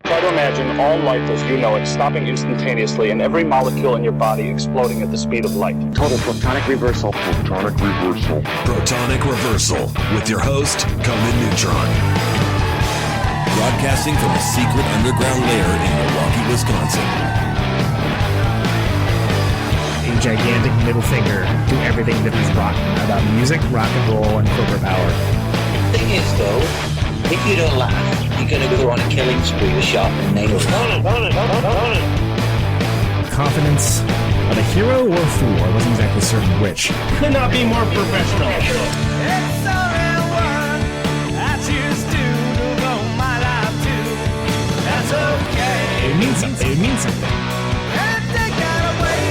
Try to imagine all life as you know it stopping instantaneously and every molecule in your body exploding at the speed of light. Total Protonic Reversal. Protonic Reversal. Protonic Reversal with your host, Conan Neutron. Broadcasting from a secret underground lair in Milwaukee, Wisconsin. A gigantic middle finger to everything that is rock about music, rock and roll, and corporate power. The thing is, though, if you don't laugh, you're going to go on a killing spree with sharpened nails. Confidence of a hero or a fool. I wasn't exactly certain which. Could not be more professional. It's a real one. I choose to devote my life to. That's okay. It means something. It means something. And take that away.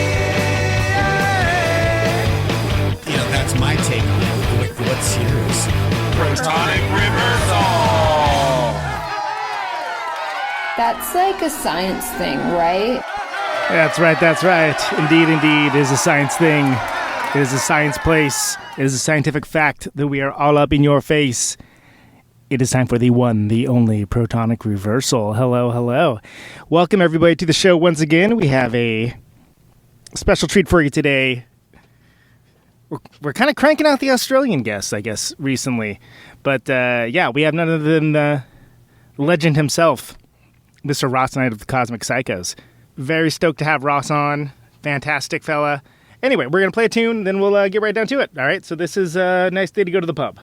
You know, that's my take on it. What's yours? Protonic Reversal. That's like a science thing, right? That's right, that's right. Indeed, it is a science thing. It is a science place. It is a scientific fact that we are all up in your face. It is time for the one, the only Protonic Reversal. Hello, hello. Welcome, everybody, to the show once again. We have a special treat for you today. We're kind of cranking out the Australian guests, I guess, recently. But, yeah, we have none other than the legend himself, Mr. Ross Knight of the Cosmic Psychos. Very stoked to have Ross on. Fantastic fella. Anyway, we're going to play a tune, then we'll get right down to it. All right, so this is a nice day to go to the pub.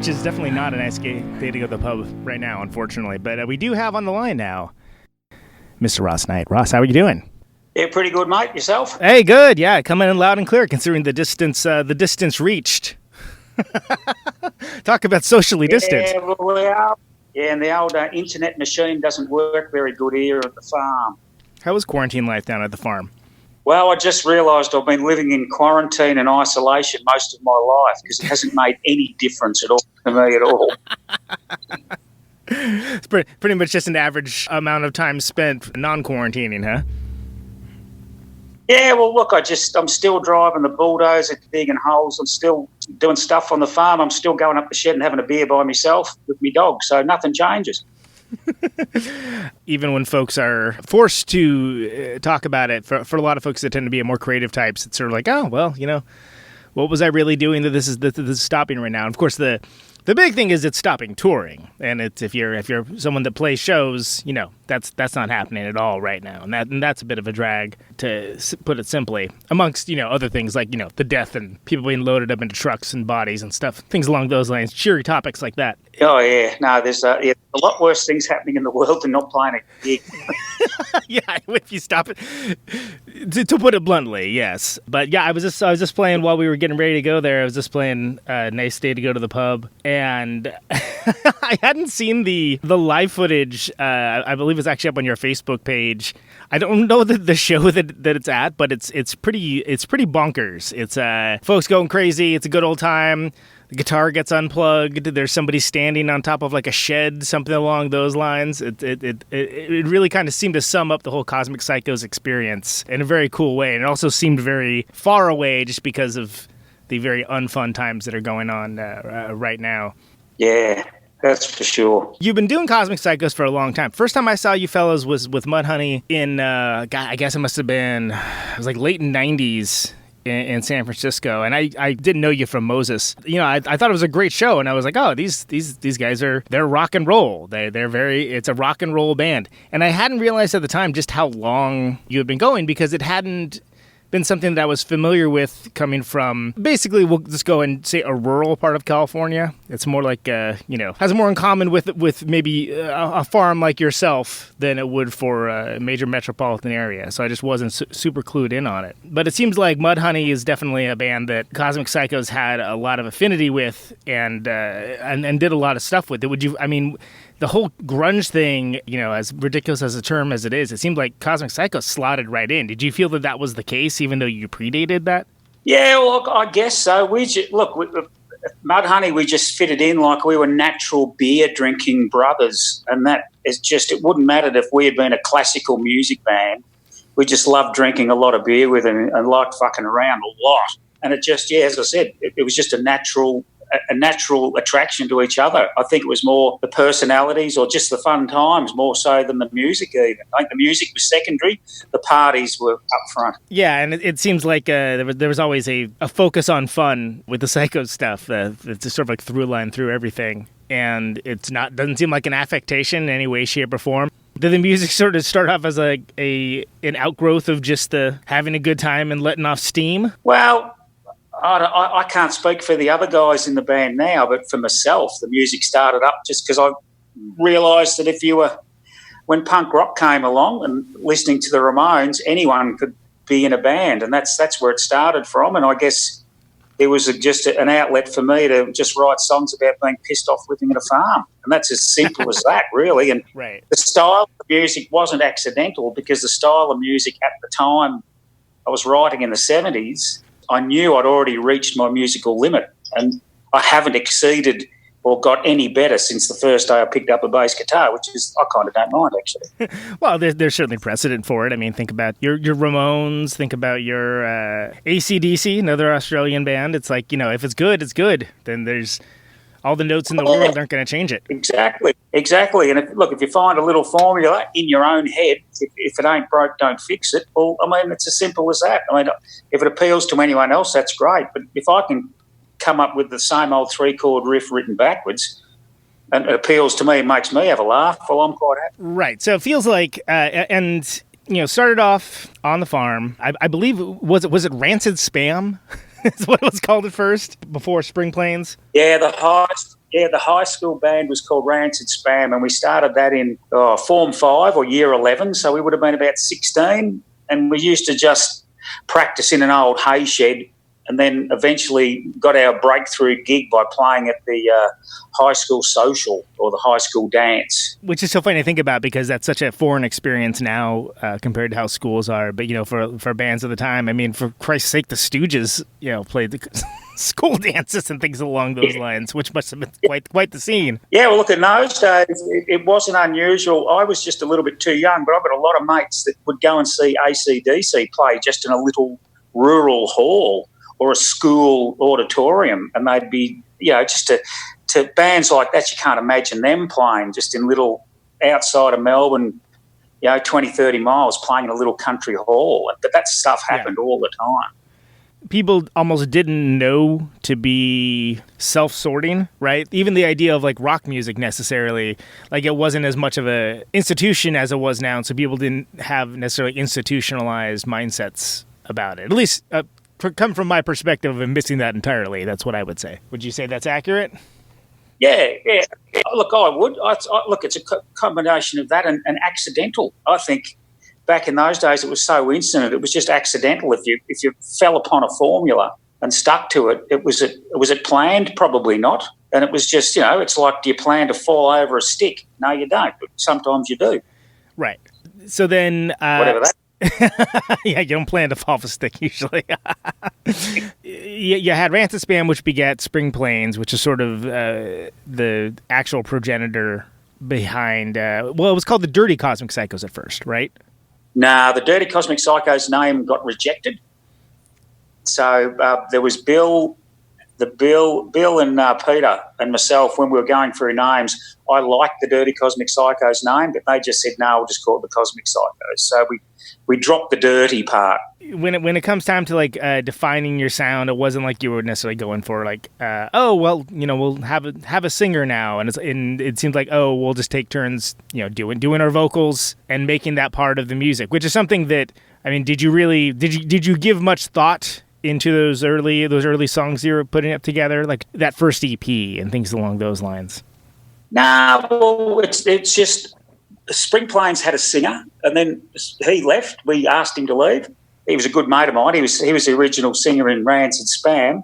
which is definitely not a nice day to go to the pub right now, unfortunately. But we do have on the line now Mr. Ross Knight. Ross, how are you doing? Yeah, pretty good, mate. Yourself? Hey, good. Yeah, coming in loud and clear, considering the distance reached. Talk about socially distant. Yeah, well, we are. Yeah, and the old internet machine doesn't work very good here at the farm. How was quarantine life down at the farm? Well, I just realised I've been living in quarantine and isolation most of my life because it hasn't made any difference at all to me at all. It's pretty much just an average amount of time spent non-quarantining, huh? Yeah, well, look, I'm still driving the bulldozer, digging holes. I'm still doing stuff on the farm. I'm still going up the shed and having a beer by myself with my dog, so nothing changes. Even when folks are forced to talk about it, for a lot of folks that tend to be more creative types, it's sort of like, oh, well, what was I really doing that this is stopping right now? And of course, the big thing is it's stopping touring, and it's if you're someone that plays shows, that's not happening at all right now, and that's a bit of a drag, to put it simply. Amongst other things like the death and people being loaded up into trucks and bodies and stuff, things along those lines, cheery topics like that. Oh yeah, no, there's a lot worse things happening in the world than not playing a gig. Yeah, if you stop it, to put it bluntly, yes. But yeah, I was just playing while we were getting ready to go there. I was just playing Nice Day to Go to the Pub, and I hadn't seen the live footage. I believe it's actually up on your Facebook page. I don't know the show that it's at, but it's pretty bonkers. It's folks going crazy. It's a good old time. The guitar gets unplugged. There's somebody standing on top of like a shed, something along those lines. It really kind of seemed to sum up the whole Cosmic Psychos experience in a very cool way. And it also seemed very far away just because of the very unfun times that are going on right now. Yeah, that's for sure. You've been doing Cosmic Psychos for a long time. First time I saw you fellows was with Mudhoney in, I guess it must have been, it was like late 90s. In San Francisco, and I didn't know you from Moses. I thought it was a great show, and I was like, oh, these guys they're rock and roll. It's a rock and roll band, and I hadn't realized at the time just how long you had been going, because it hadn't been something that I was familiar with coming from, basically, we'll just go and say a rural part of California. It's more like, has more in common with maybe a farm like yourself than it would for a major metropolitan area. So I just wasn't super clued in on it. But it seems like Mudhoney is definitely a band that Cosmic Psychos had a lot of affinity with and did a lot of stuff with. The whole grunge thing, as ridiculous as a term as it is, it seemed like Cosmic Psychos slotted right in. Did you feel that was the case, even though you predated that? Yeah, well, I guess so. Mudhoney, we just fitted in like we were natural beer-drinking brothers, and that is just, it wouldn't matter if we had been a classical music band. We just loved drinking a lot of beer with them and liked fucking around a lot. And it just, as I said, it was just a natural attraction to each other. I think it was more the personalities or just the fun times more so than the music even. I think the music was secondary. The parties were up front. Yeah, and it seems like there was always a focus on fun with the Psycho stuff. It's sort of like through line through everything. And doesn't seem like an affectation in any way, shape, or form. Did the music sort of start off as an outgrowth of just the having a good time and letting off steam? Well, I can't speak for the other guys in the band now, but for myself, the music started up just because I realised that when punk rock came along and listening to the Ramones, anyone could be in a band, and that's where it started from. And I guess it was just an outlet for me to just write songs about being pissed off living at a farm, and that's as simple as that, really. And right. The style of music wasn't accidental, because the style of music at the time I was writing in the 70s, I knew I'd already reached my musical limit, and I haven't exceeded or got any better since the first day I picked up a bass guitar, which is, I kind of don't mind, actually. Well, there's certainly precedent for it. I mean, think about your Ramones, think about your AC/DC, another Australian band. It's like, if it's good, it's good. Then there's all the notes in the world aren't going to change it. Exactly. And if you find a little formula in your own head, if it ain't broke, don't fix it. Well, it's as simple as that. If it appeals to anyone else, that's great. But if I can come up with the same old 3-chord riff written backwards, and it appeals to me, makes me have a laugh, well, I'm quite happy. Right. So it feels like, started off on the farm. I believe, was it Rancid Spam? Is what it was called at first, before Spring Plains? Yeah, the highest. Yeah, the high school band was called Rancid Spam, and we started that in Form 5 or Year 11, so we would have been about 16, and we used to just practice in an old hay shed, and then eventually got our breakthrough gig by playing at the high school social or the high school dance. Which is so funny to think about because that's such a foreign experience now compared to how schools are. But, for bands of the time, I mean, for Christ's sake, the Stooges, played the school dances and things along those lines, which must have been quite the scene. Yeah, well, look, in those days, it wasn't unusual. I was just a little bit too young, but I've got a lot of mates that would go and see AC/DC play just in a little rural hall or a school auditorium, and they'd be, just to bands like that, you can't imagine them playing just in little outside of Melbourne, 20, 30 miles, playing in a little country hall. But that stuff happened all the time. People almost didn't know to be self-sorting, right? Even the idea of like rock music necessarily, like it wasn't as much of a institution as it was now, and so people didn't have necessarily institutionalized mindsets about it. At least come from my perspective of missing that entirely. That's what I would say. Would you say that's accurate? Yeah. Look, I would. Look, it's a combination of that and accidental. I think back in those days it was so instant. It was just accidental. If you fell upon a formula and stuck to it, was it planned? Probably not. And it was just, it's like, do you plan to fall over a stick? No, you don't. But sometimes you do. Right. So then... whatever that. Yeah, you don't plan to fall off a stick usually. You had Rancid Spam, which begat Spring Plains, which is sort of the actual progenitor behind... it was called the Dirty Cosmic Psychos at first, right? Nah, the Dirty Cosmic Psychos name got rejected. So there was Bill and Peter and myself, when we were going through names, I liked the Dirty Cosmic Psychos name, but they just said, no, we'll just call it the Cosmic Psychos. So we dropped the dirty part. When it comes time to like defining your sound, it wasn't like you were necessarily going for like, we'll have a singer now, and it seems like, we'll just take turns, doing our vocals and making that part of the music, which is something that, I mean, did you give much thought into those early songs you were putting up together, like that first EP and things along those lines? Nah, well, it's just Spring Plains had a singer, and then he left. We asked him to leave. He was a good mate of mine. He was the original singer in Rancid Spam.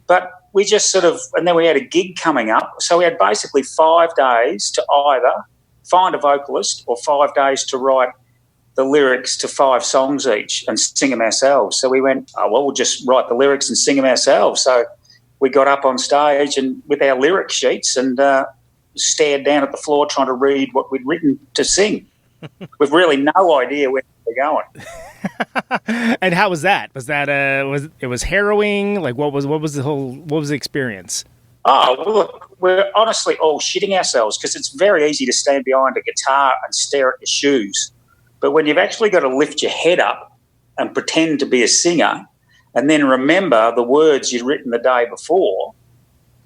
But we just sort of, and then we had a gig coming up. So we had basically 5 days to either find a vocalist or 5 days to write the lyrics to 5 songs each and sing them ourselves. So we went, we'll just write the lyrics and sing them ourselves. So we got up on stage and with our lyric sheets and stared down at the floor trying to read what we'd written to sing. With really no idea where we're going. And how was that? Was that it was harrowing? Like what was the experience? Oh, well, look, we're honestly all shitting ourselves because it's very easy to stand behind a guitar and stare at your shoes. But when you've actually got to lift your head up and pretend to be a singer and then remember the words you'd written the day before,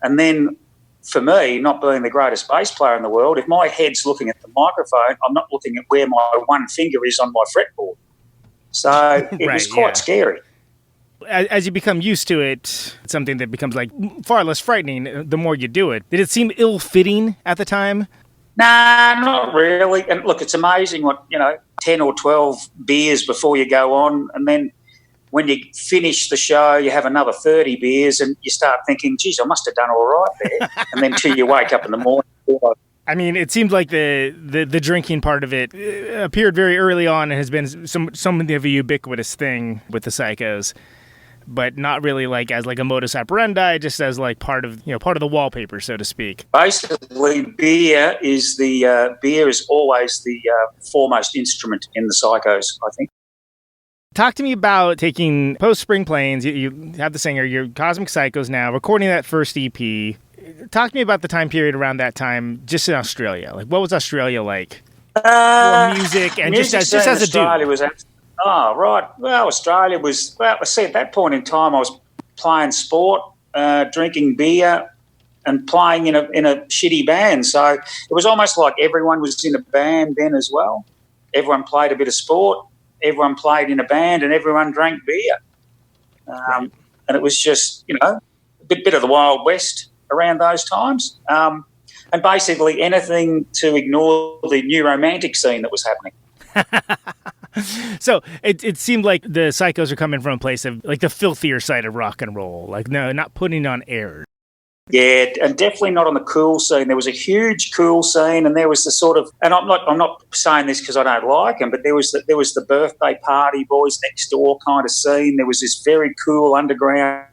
and then for me, not being the greatest bass player in the world, if my head's looking at the microphone, I'm not looking at where my one finger is on my fretboard. So it was quite scary. As you become used to it, it's something that becomes like far less frightening the more you do it. Did it seem ill-fitting at the time? Nah, not really. And look, it's amazing what, 10 or 12 beers before you go on, and then when you finish the show, you have another 30 beers and you start thinking, geez, I must have done all right there. And then till you wake up in the morning. I mean, it seems like the drinking part of it appeared very early on and has been something of a ubiquitous thing with the Psychos, but not really like as like a modus operandi, just as like part of the wallpaper, so to speak. Basically, beer is always the foremost instrument in the Psychos, I think. Talk to me about taking post-Spring Plains. You have the singer, you're Cosmic Psychos now, recording that first EP. Talk to me about the time period around that time, just in Australia. Like, what was Australia like for music and just as a dude? Right. Well, Australia was. Well, I see. At that point in time, I was playing sport, drinking beer, and playing in a shitty band. So it was almost like everyone was in a band then as well. Everyone played a bit of sport. Everyone played in a band and everyone drank beer. And it was just, a bit of the Wild West. around those times. And basically anything to ignore the new romantic scene that was happening. So it seemed like the Psychos are coming from a place of like the filthier side of rock and roll. Like, no, not putting on airs. Yeah, and definitely not on the cool scene. There was a huge cool scene, and there was the sort of, and I'm not saying this because I don't like them, but there was the birthday party, boys next door kind of scene. There was this very cool underground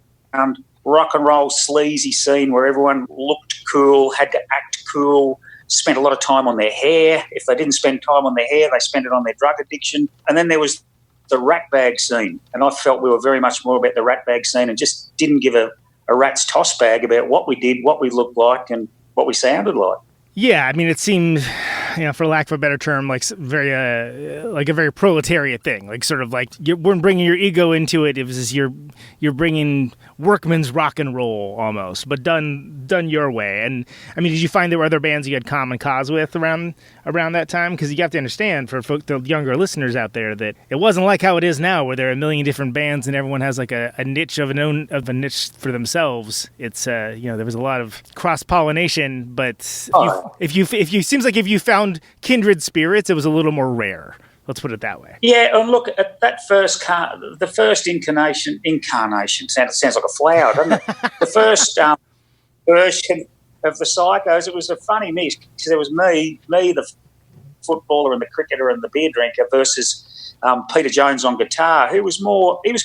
rock and roll sleazy scene where everyone looked cool, had to act cool, spent a lot of time on their hair. If they didn't spend time on their hair, they spent it on their drug addiction. And then there was the rat bag scene, and I felt we were very much more about the rat bag scene and just didn't give a rat's toss bag about what we did, what we looked like, and what we sounded like. Yeah, I mean, it seemed, for lack of a better term, like very, like a very proletariat thing. Like sort of like we're bringing your ego into it. It was just you're bringing workman's rock and roll almost, but done your way. And I mean, did you find there were other bands you had common cause with around that time? Because you have to understand for the younger listeners out there that it wasn't like how it is now, where there are a million different bands and everyone has like a niche of a niche for themselves. It's there was a lot of cross pollination, but if you seems like if you found kindred spirits, it was a little more rare. Let's put it that way. Yeah, and look at that the first incarnation sounds like a flower, doesn't it? The first version of the Psychos, it was a funny mix because there was me, the footballer and the cricketer and the beer drinker versus Peter Jones on guitar, he was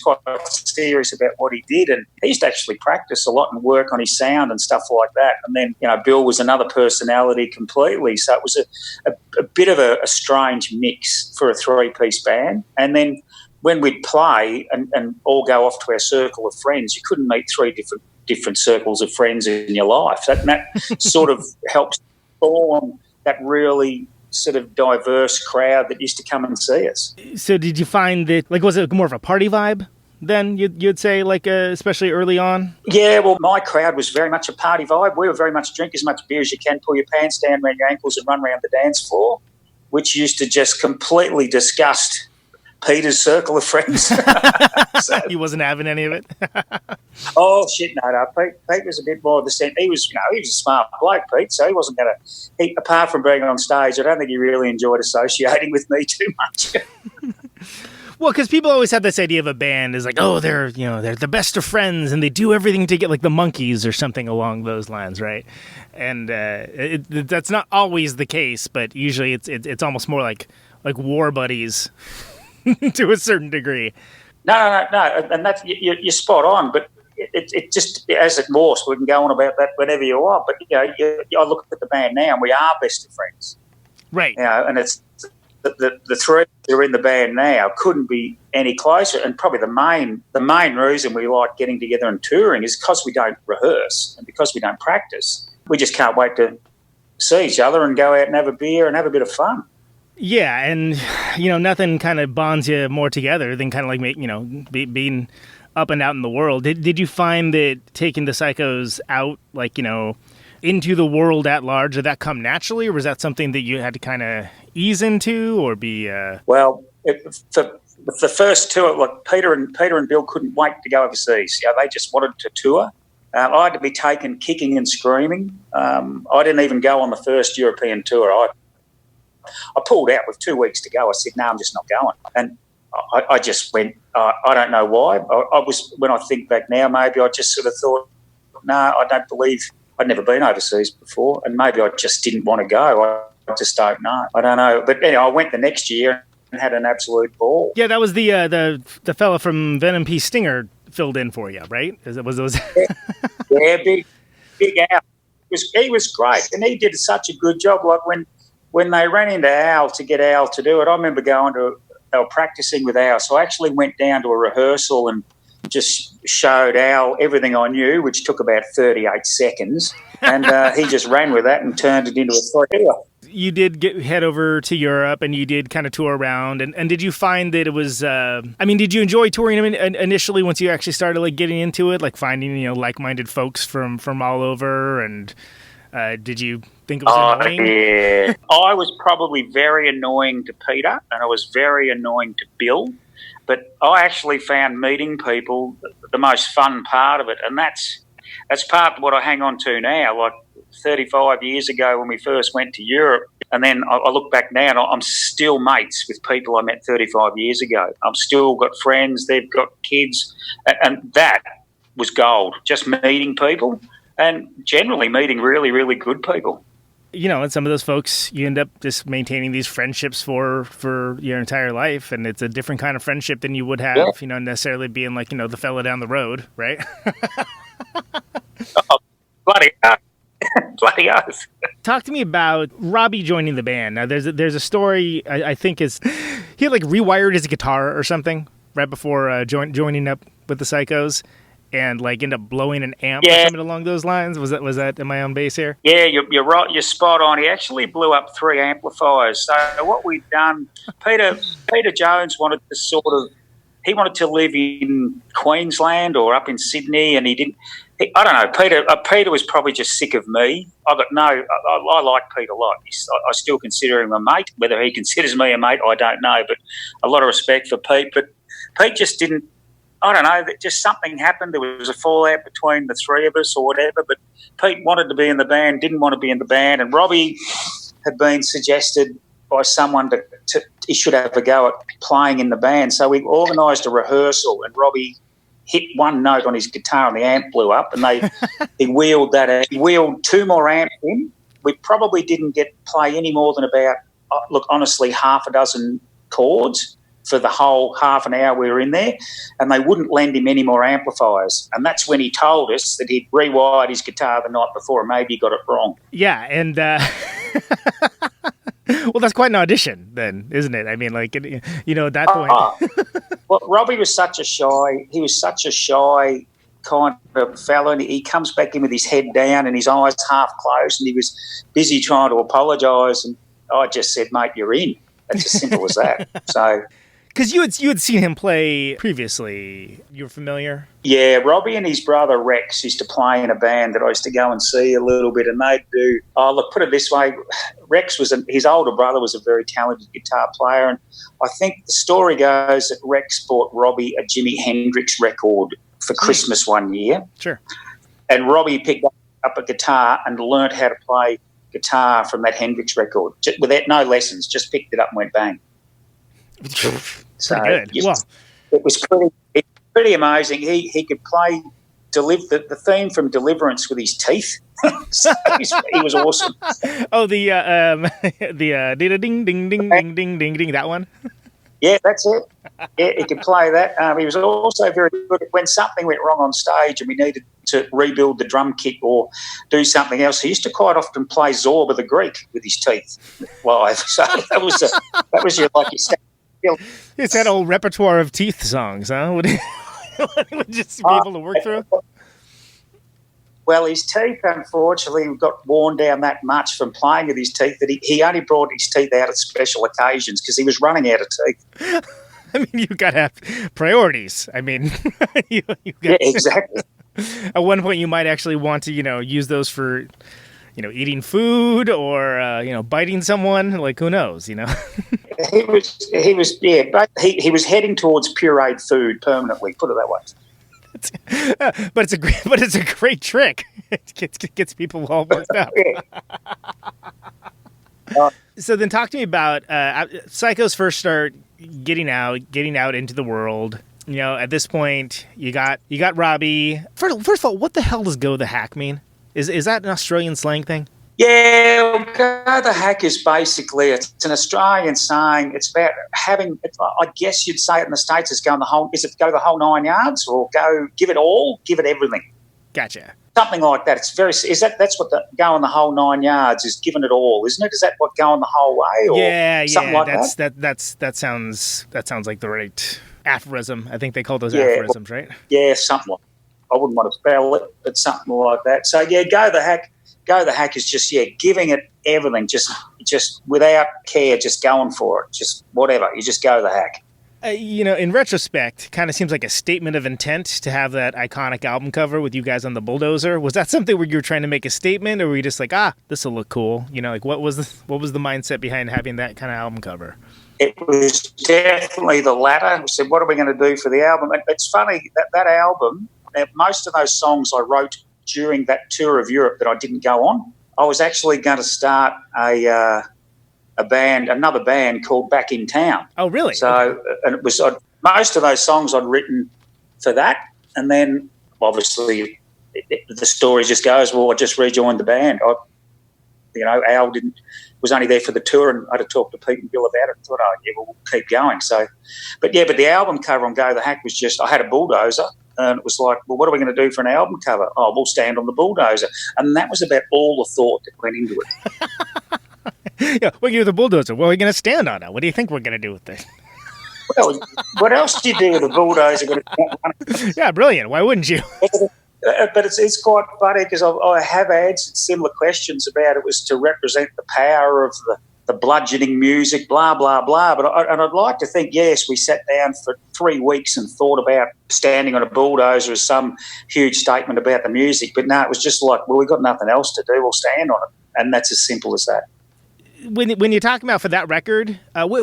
quite serious about what he did, and he used to actually practice a lot and work on his sound and stuff like that. And then, Bill was another personality completely. So it was a bit of a strange mix for a three-piece band. And then when we'd play and all go off to our circle of friends, you couldn't meet three different circles of friends in your life. That sort of helps form that really sort of diverse crowd that used to come and see us. So did you find that, like, was it more of a party vibe then, you'd say, like, especially early on? Yeah, well, my crowd was very much a party vibe. We were very much drink as much beer as you can, pull your pants down around your ankles and run around the dance floor, which used to just completely disgust Peter's circle of friends. So, he wasn't having any of it? Oh, shit, no. Pete was a bit more of the scent. He was a smart bloke, Pete, so he wasn't going to, apart from being on stage, I don't think he really enjoyed associating with me too much. Well, because people always have this idea of a band is like, oh, they're the best of friends and they do everything to get like the Monkees or something along those lines, right? And that's not always the case, but usually it's almost more like war buddies to a certain degree. No, and that's you're spot on. But it just, as it morphs, we can go on about that whenever you want. But I look at the band now, and we are best of friends, right? And it's the three that are in the band now couldn't be any closer. And probably the main reason we like getting together and touring is because we don't rehearse and because we don't practice. We just can't wait to see each other and go out and have a beer and have a bit of fun. Yeah, and nothing kind of bonds you more together than kind of like being up and out in the world. Did you find that taking the Psychos out, like into the world at large, did that come naturally, or was that something that you had to kind of ease into, or be? Well, the first tour, like Peter and Bill couldn't wait to go overseas. They just wanted to tour. I had to be taken kicking and screaming. I didn't even go on the first European tour. I pulled out with 2 weeks to go. I said, no, I'm just not going. And I just went, I don't know why. When I think back now, maybe I just sort of thought, no, I don't believe, I'd never been overseas before, and maybe I just didn't want to go. I just don't know. I don't know. But anyway, I went the next year and had an absolute ball. Yeah, that was the fella from Venom P. Stinger filled in for you, right? Was those? Yeah, big Al. He was great, and he did such a good job. Like when they ran into Al to get Al to do it, I remember they were practicing with Al, so I actually went down to a rehearsal and just showed Al everything I knew, which took about 38 seconds, and he just ran with that and turned it into a 3-hour. You did head over to Europe, and you did kind of tour around, and did you find that it was, did you enjoy touring initially once you actually started like getting into it, like finding, like-minded folks from all over, and did you think it was annoying? Yeah. I was probably very annoying to Peter, and I was very annoying to Bill, but I actually found meeting people the most fun part of it, and that's that's part of what I hang on to now. Like 35 years ago when we first went to Europe, and then I look back now and I'm still mates with people I met 35 years ago. I'm still got friends, they've got kids, and that was gold. Just meeting people and generally meeting really, really good people. You know, and some of those folks, you end up just maintaining these friendships for your entire life, and it's a different kind of friendship than you would have, you know, necessarily being like, you know, the fella down the road, right? Oh, bloody oath. Bloody oath. Talk to me about Robbie joining the band. Now, there's a story, I think is, he had like rewired his guitar or something right before joining up with the Psychos, and like end up blowing an amp or something along those lines. Was that am I on base here? Yeah, you're right. You're spot on. He actually blew up 3 amplifiers. So what we've done, Peter Jones wanted to live in Queensland or up in Sydney, and I don't know. Peter was probably just sick of me. I like Pete a lot. I still consider him a mate. Whether he considers me a mate, I don't know. But a lot of respect for Pete. But Pete just didn't. I don't know, just something happened. There was a fallout between the three of us or whatever, but Pete wanted to be in the band, didn't want to be in the band, and Robbie had been suggested by someone to he should have a go at playing in the band. So we organised a rehearsal, and Robbie hit one note on his guitar and the amp blew up, and he wheeled 2 more amps in. We probably didn't play any more than about, honestly, half a dozen chords for the whole half an hour we were in there, and they wouldn't lend him any more amplifiers. And that's when he told us that he'd rewired his guitar the night before and maybe he got it wrong. Yeah, and well, that's quite an audition then, isn't it? I mean, like, you know, at that point. Well, Robbie was such a shy kind of fellow, and he comes back in with his head down and his eyes half closed, and he was busy trying to apologise, and I just said, mate, you're in. That's as simple as that. So... Because you had seen him play previously. You were familiar? Yeah, Robbie and his brother Rex used to play in a band that I used to go and see a little bit, and they'd do... Oh, look, put it this way. Rex his older brother was a very talented guitar player, and I think the story goes that Rex bought Robbie a Jimi Hendrix record for Christmas one year. Sure. And Robbie picked up a guitar and learnt how to play guitar from that Hendrix record, without no lessons, just picked it up and went bang. So good. It was pretty amazing. He could play the theme from Deliverance with his teeth. So he was awesome. Oh, the ding ding ding ding ding ding ding, that one. Yeah, that's it. Yeah, he could play that. He was also very good when something went wrong on stage and we needed to rebuild the drum kit or do something else. He used to quite often play Zorba the Greek with his teeth live. So that was your stand. It's that old repertoire of teeth songs, huh? Would just be able to work through? Well, his teeth, unfortunately, got worn down that much from playing with his teeth that he only brought his teeth out at special occasions because he was running out of teeth. I mean, you've got to have priorities. I mean, yeah, exactly. At one point, you might actually want to, use those for... eating food or, biting someone, like who knows, He was heading towards pureed food permanently, put it that way. But it's a great trick. It gets people all worked up. So then talk to me about Psychos first start getting out into the world. At this point, you got Robbie. First of all, what the hell does go the hack mean? Is that an Australian slang thing? Yeah, go the hack is basically, it's an Australian saying. It's about having, I guess you'd say it in the States, is go the whole 9 yards or go give it all, give it everything. Gotcha. Something like that. That's what the going the whole 9 yards is, giving it all, isn't it? Is that what going the whole way? Or something like that sounds like the right aphorism. I think they call those aphorisms, right? Yeah, something like that. I wouldn't want to spell it, but something like that. So, yeah, go the hack. Go the hack is just, giving it everything, just without care, just going for it, just whatever. You just go the hack. In retrospect, kind of seems like a statement of intent to have that iconic album cover with you guys on the bulldozer. Was that something where you were trying to make a statement, or were you just like, this will look cool? What was the mindset behind having that kind of album cover? It was definitely the latter. We said, what are we going to do for the album? And it's funny, that album, most of those songs I wrote during that tour of Europe that I didn't go on. I was actually going to start another band called Back in Town. Oh, really? So, okay. And it was most of those songs I'd written for that, and then obviously the story just goes, well, I just rejoined the band. Al was only there for the tour, and I had to talk to Pete and Bill about it. And thought, we'll keep going. So, but the album cover on Go the Hack was just, I had a bulldozer, and it was like, well, what are we going to do for an album cover? Oh, we'll stand on the bulldozer, and that was about all the thought that went into it. Yeah, what are you do with the bulldozer? What are we going to stand on it? What do you think we're going to do with it? Well, what else do you do with a bulldozer? Yeah, brilliant. Why wouldn't you? But it's quite funny because I have answered similar questions about it was to represent the power of the bludgeoning music, blah, blah, blah. But I'd like to think, yes, we sat down for 3 weeks and thought about standing on a bulldozer as some huge statement about the music. But no, it was just like, well, we've got nothing else to do. We'll stand on it. And that's as simple as that. When you're talking about for that record,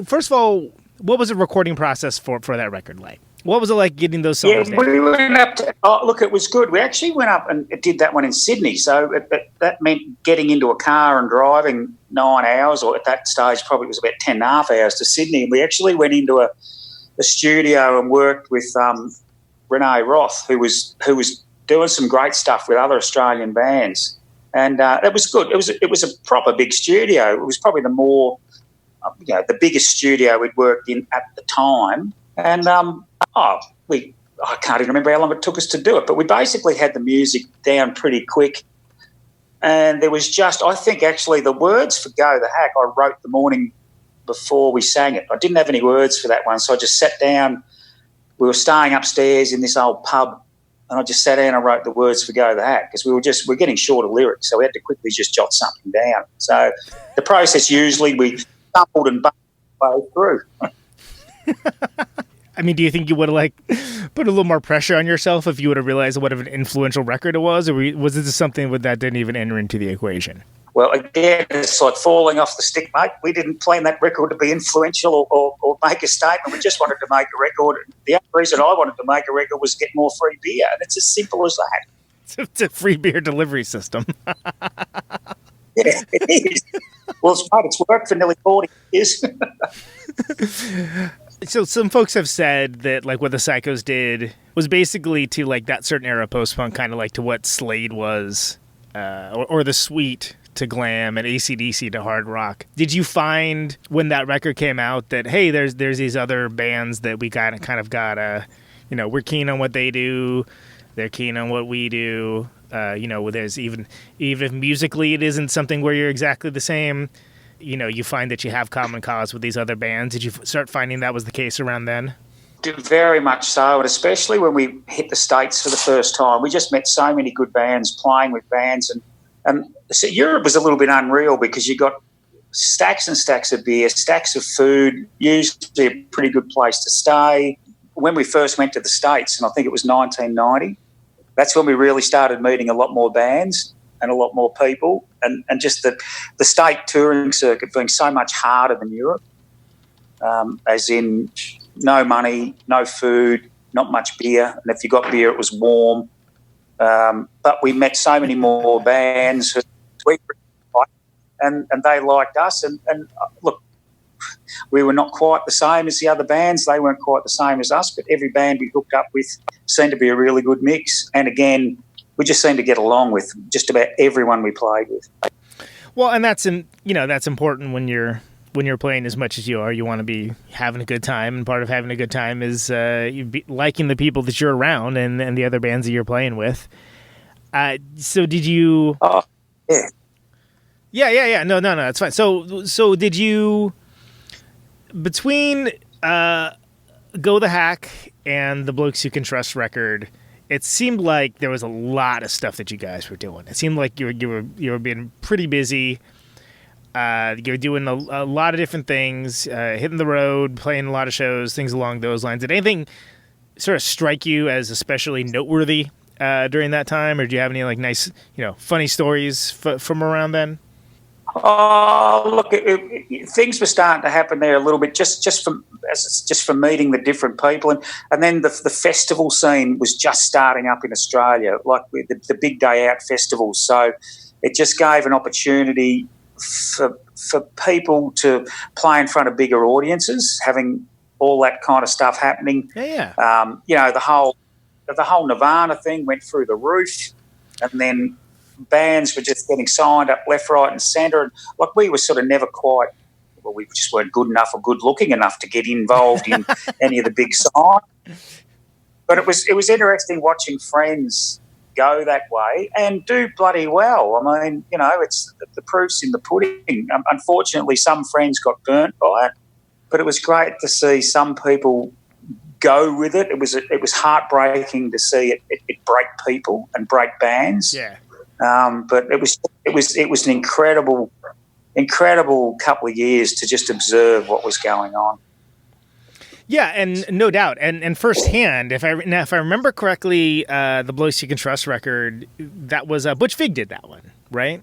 first of all, what was the recording process for that record like? What was it like getting those songs? Yeah, we went up to, look, it was good. We actually went up and did that one in Sydney. So that meant getting into a car and driving 9 hours, or at that stage probably it was about 10 and a half hours to Sydney. And we actually went into a studio and worked with Renee Roth, who was doing some great stuff with other Australian bands. And it was good. It was a proper big studio. It was probably the biggest studio we'd worked in at the time. And I can't even remember how long it took us to do it, but we basically had the music down pretty quick. And there was I think actually the words for Go the Hack I wrote the morning before we sang it. I didn't have any words for that one, so I just sat down. We were staying upstairs in this old pub, and I just sat down and wrote the words for Go the Hack because we're getting short of lyrics, so we had to quickly just jot something down. So the process usually we stumbled and bumbled through. I mean, do you think you would have put a little more pressure on yourself if you would have realized what an influential record it was, or was this something that didn't even enter into the equation? Well, again, it's like falling off the stick, mate. We didn't plan that record to be influential or make a statement. We just wanted to make a record. The only reason I wanted to make a record was get more free beer, and it's as simple as that. It's a free beer delivery system. Yeah, it is. Well, it's worked for nearly 40 years. So some folks have said that what the Psychos did was basically to that certain era post-punk, kind of to what Slade was, or the Sweet to glam and AC/DC to hard rock. Did you find when that record came out that, hey, there's these other bands that we kind of got, we're keen on what they do, they're keen on what we do, there's even if musically it isn't something where you're exactly the same, you find that you have common cause with these other bands. Did you start finding that was the case around then? Very much so, and especially when we hit the States for the first time. We just met so many good bands, playing with bands, and so Europe was a little bit unreal because you got stacks and stacks of beer, stacks of food, usually a pretty good place to stay. When we first went to the States, and I think it was 1990, that's when we really started meeting a lot more bands and a lot more people, and just the state touring circuit being so much harder than Europe, as in no money, no food, not much beer, and if you got beer, it was warm. But we met so many more bands, and they liked us. And look, we were not quite the same as the other bands. They weren't quite the same as us, but every band we hooked up with seemed to be a really good mix. And again, we just seemed to get along with just about everyone we played with. Well, and that's important when you're playing as much as you are. You want to be having a good time, and part of having a good time is liking the people that you're around and the other bands that you're playing with. So did you? Oh, yeah. Yeah. No, that's fine. So did you, between Go the Hack and the Blokes You Can Trust record, it seemed like there was a lot of stuff that you guys were doing. It seemed like you were being pretty busy. You were doing a lot of different things, hitting the road, playing a lot of shows, things along those lines. Did anything sort of strike you as especially noteworthy during that time, or do you have any nice, funny stories from around then? Oh, look, things were starting to happen there a little bit, just from meeting the different people, and then the festival scene was just starting up in Australia, like the big day out festivals. So it just gave an opportunity for people to play in front of bigger audiences, having all that kind of stuff happening. Yeah. The whole Nirvana thing went through the roof, and then bands were just getting signed up left, right and centre. And like we were sort of never quite, we just weren't good enough or good looking enough to get involved in any of the big signs. But it was interesting watching friends go that way and do bloody well. I mean, it's the proof's in the pudding. Unfortunately, some friends got burnt by it, but it was great to see some people go with it. It was heartbreaking to see it break people and break bands. Yeah. But it was an incredible couple of years to just observe what was going on. Yeah, and no doubt, and firsthand, if I remember correctly, the Blokes You Can Trust record, that was Butch Vig did that one, right?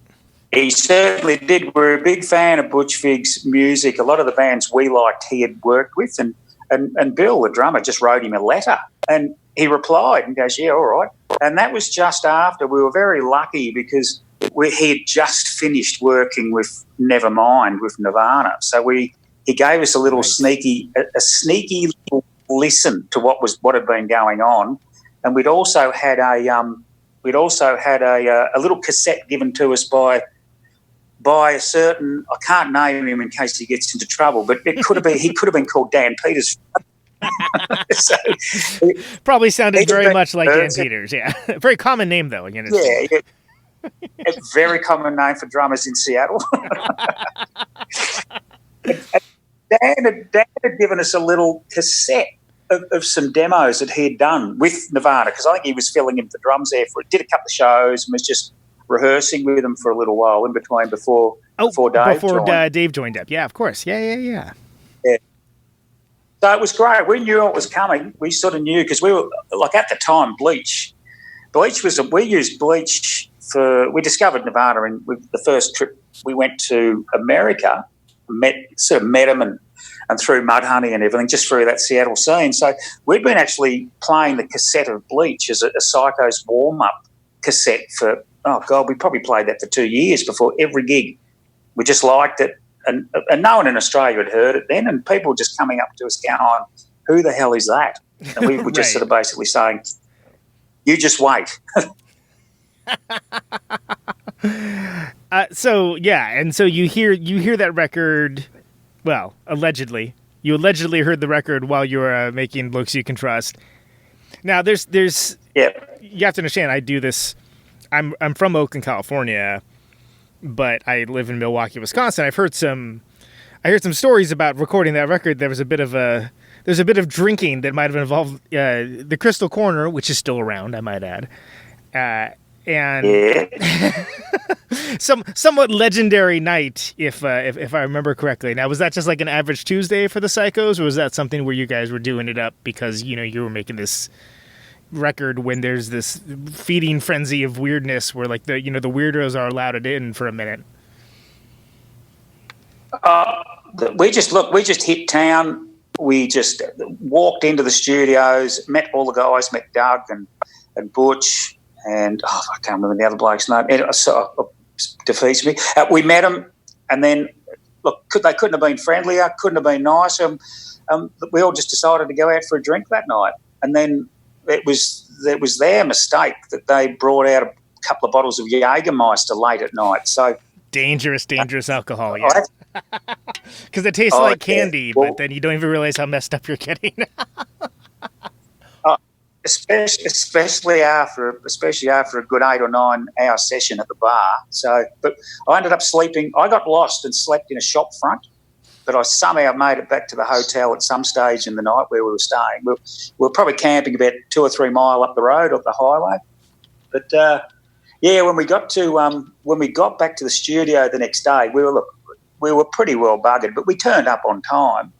He certainly did. We're a big fan of Butch Vig's music. A lot of the bands we liked he had worked with, and Bill, the drummer, just wrote him a letter, and he replied and goes, "Yeah, all right." And that was just after. We were very lucky because he had just finished working with Nevermind with Nirvana, so he gave us a little sneaky little listen to what had been going on, and we'd also had a little cassette given to us by a certain, I can't name him in case he gets into trouble, but he could have been called Dan Peters. So, probably sounded very much like Dan Peters. Yeah, very common name though. Again, yeah, a very common name for drummers in Seattle. Dan had given us a little cassette of some demos that he had done with Nirvana, because I think he was filling in the drums there for it. Did a couple of shows and was just rehearsing with them for a little while in between before Dave joined up. Yeah, of course. Yeah. So it was great. We knew it was coming. We sort of knew because we were like at the time Bleach was we used Bleach we discovered Nirvana and the first trip we went to America, met them and through Mudhoney and everything, just through that Seattle scene. So we'd been actually playing the cassette of Bleach as a Psycho's warm-up cassette for, we probably played that for 2 years before every gig. We just liked it. And no one in Australia had heard it then, and people were just coming up to us going, who the hell is that? And we were just sort of basically saying, you just wait. So you hear that record. Well, allegedly, you heard the record while you were making Blokes You Can Trust. Now, there's you have to understand. I do this. I'm from Oakland, California, but I live in Milwaukee, Wisconsin. I heard some stories about recording that record. There's a bit of drinking that might have involved the Crystal Corner, which is still around, I might add. And somewhat legendary night, if I remember correctly. Now, was that just like an average Tuesday for the Psychos, or was that something where you guys were doing it up because you were making this record when there's this feeding frenzy of weirdness where like the weirdos are allowed it in for a minute? We just hit town. We just walked into the studios, met all the guys, met Doug and Butch. And I can't remember the other bloke's name. It defeats me. We met them, and then they couldn't have been friendlier, couldn't have been nicer. We all just decided to go out for a drink that night, and then it was their mistake that they brought out a couple of bottles of Jägermeister late at night. So dangerous alcohol, yeah. Because it tastes like candy, but then you don't even realize how messed up you're getting. Especially after a good 8 or 9 hour session at the bar. So, but I ended up sleeping. I got lost and slept in a shop front, but I somehow made it back to the hotel at some stage in the night where we were staying. We were probably camping about 2 or 3 miles up the road, up the highway. But when we got back to the studio the next day, we were pretty well buggered, but we turned up on time.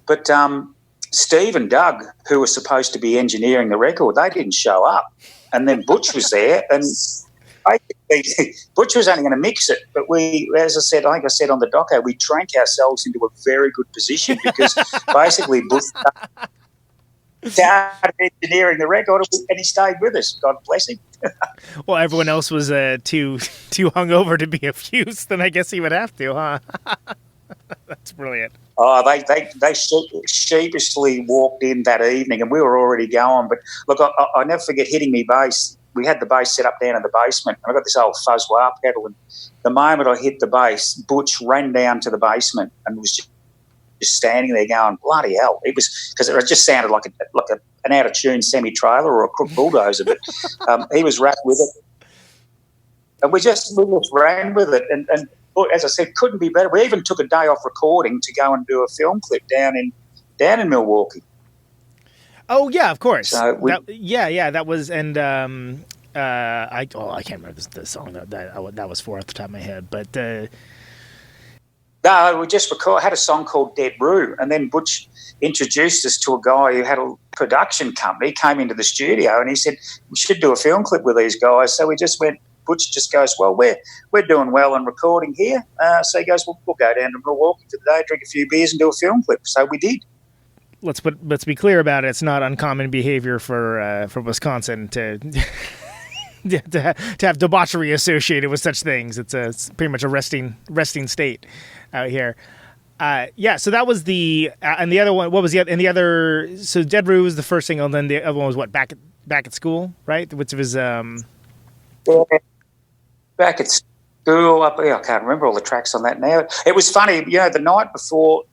But Steve and Doug, who were supposed to be engineering the record, they didn't show up. And then Butch was there, and Butch was only going to mix it, but we, as I said, I think I said on the doco, we drank ourselves into a very good position because basically Butch started engineering the record and he stayed with us. God bless him. Well, everyone else was too hungover to be of use, then I guess he would have to, huh? That's brilliant. Oh, they sheepishly walked in that evening, and we were already going. But look, I never forget hitting me bass. We had the bass set up down in the basement, and I got this old fuzz wah pedal. And the moment I hit the bass, Butch ran down to the basement and was just standing there going, "Bloody hell!" It was because it just sounded like an out of tune semi trailer or a crook bulldozer. But he was wrapped with it, and we just ran with it. And as I said, couldn't be better. We even took a day off recording to go and do a film clip down in Milwaukee. Oh yeah, of course. So that was, and I can't remember the song that was for off the top of my head, but no, we just had a song called Dead Roo, and then Butch introduced us to a guy who had a production company. He came into the studio and he said we should do a film clip with these guys. So we just went. Butch just goes, well, we're doing well on recording here. So he goes, well, we'll go down to Milwaukee for the day, drink a few beers, and do a film clip. So we did. Let's be clear about it. It's not uncommon behavior for Wisconsin to to have debauchery associated with such things. It's pretty much a resting state out here. So that was and the other one. What was the other? And the other. So Dead Roo was the first single, and then the other one was what? Back at school, right? Which was back at school, I can't remember all the tracks on that now. It was funny, the night before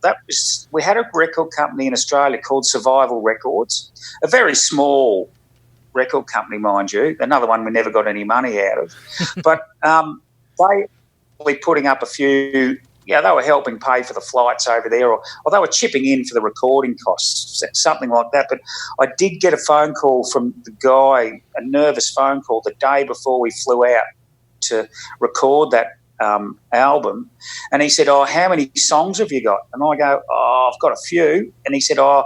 we had a record company in Australia called Survival Records, a very small record company, mind you. Another one we never got any money out of, but they were putting up a few. Yeah, they were helping pay for the flights over there, or they were chipping in for the recording costs, something like that. But I did get a phone call from the guy, a nervous phone call, the day before we flew out to record that album. And he said, how many songs have you got? And I go, I've got a few. And he said, you're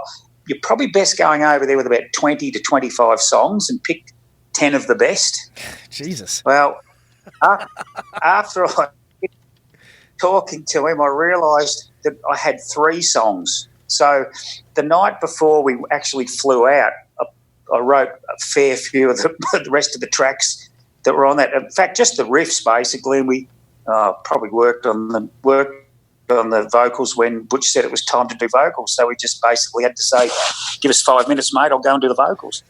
probably best going over there with about 20 to 25 songs and pick 10 of the best. Jesus. Well, after I talking to him, I realised that I had 3 songs. So the night before we actually flew out, I wrote a fair few of the rest of the tracks that were on that. In fact, just the riffs basically. And we probably worked on the vocals when Butch said it was time to do vocals. So we just basically had to say, "Give us 5 minutes, mate. I'll go and do the vocals."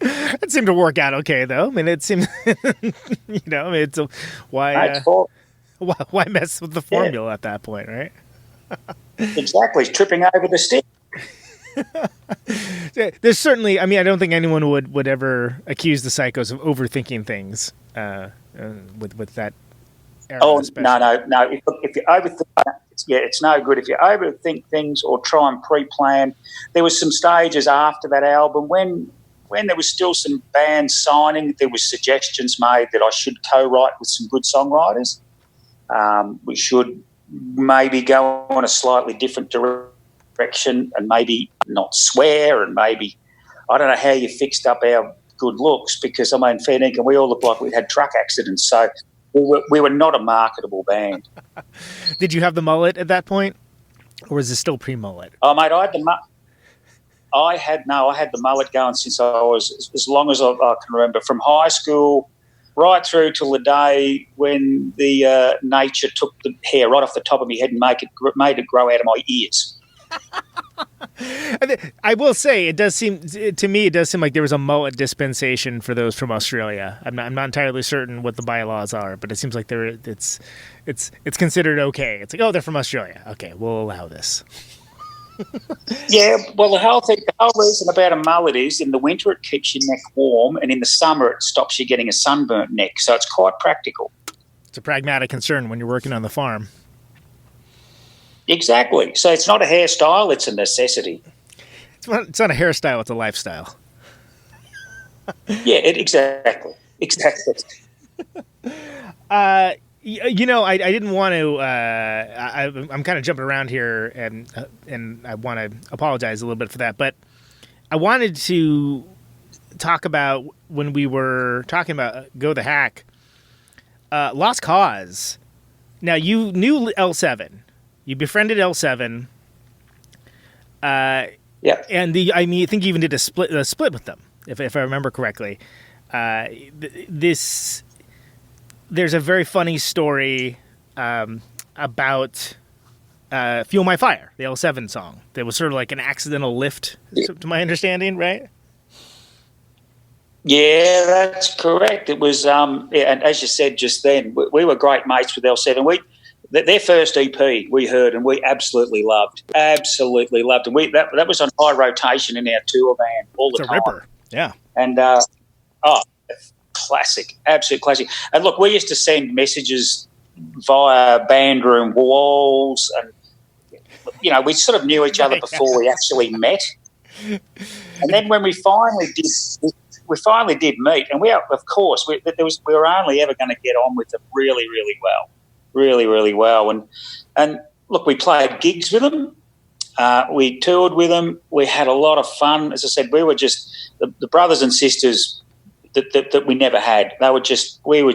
It seemed to work out okay, though. I mean, it seemed, it's why mess with the formula at that point, right? Exactly, tripping over the stick. There's certainly, I don't think anyone would ever accuse the Psychos of overthinking things with that era. Oh, especially. no. If you overthink, it's no good. If you overthink things or try and pre-plan, there was some stages after that album when there was still some bands signing, there was suggestions made that I should co-write with some good songwriters. We should maybe go on a slightly different direction and maybe not swear, and maybe, I don't know how you fixed up our good looks, because, fair dinkum, we all looked like we'd had truck accidents, so we were not a marketable band. Did you have the mullet at that point, or is it still pre-mullet? Oh, mate, I had the mullet going since I was, as long as I can remember, from high school right through till the day when the nature took the hair right off the top of my head and made it grow out of my ears. I will say, it does seem like there was a mullet dispensation for those from Australia. I'm not entirely certain what the bylaws are, but it seems like it's considered okay. It's like, oh, they're from Australia. Okay, we'll allow this. Yeah, well, the whole reason about a mullet is in the winter it keeps your neck warm, and in the summer it stops you getting a sunburnt neck. So it's quite practical. It's a pragmatic concern when you're working on the farm. Exactly. So it's not a hairstyle; it's a necessity. It's not a hairstyle; it's a lifestyle. Yeah, exactly. I didn't want to. I'm kind of jumping around here, and I want to apologize a little bit for that. But I wanted to talk about when we were talking about Go the Hack. Lost Cause. Now, you knew L7. You befriended L7. Yeah. And I think you even did a split with them, if I remember correctly. There's a very funny story about Fuel My Fire, the L7 song. That was sort of like an accidental lift, to my understanding, right? Yeah, that's correct. It was, and as you said just then, we were great mates with L7. Their first EP we heard and we absolutely loved. Absolutely loved. And that was on high rotation in our tour band all the time. It's a ripper, yeah. And, classic, absolute classic. And look, we used to send messages via band room walls and, we sort of knew each other before we actually met. And then when we finally did meet, and we were only ever going to get on with them really, really well. Really, really well. And look, we played gigs with them. We toured with them. We had a lot of fun. As I said, we were just the brothers and sisters that we never had. We were just great.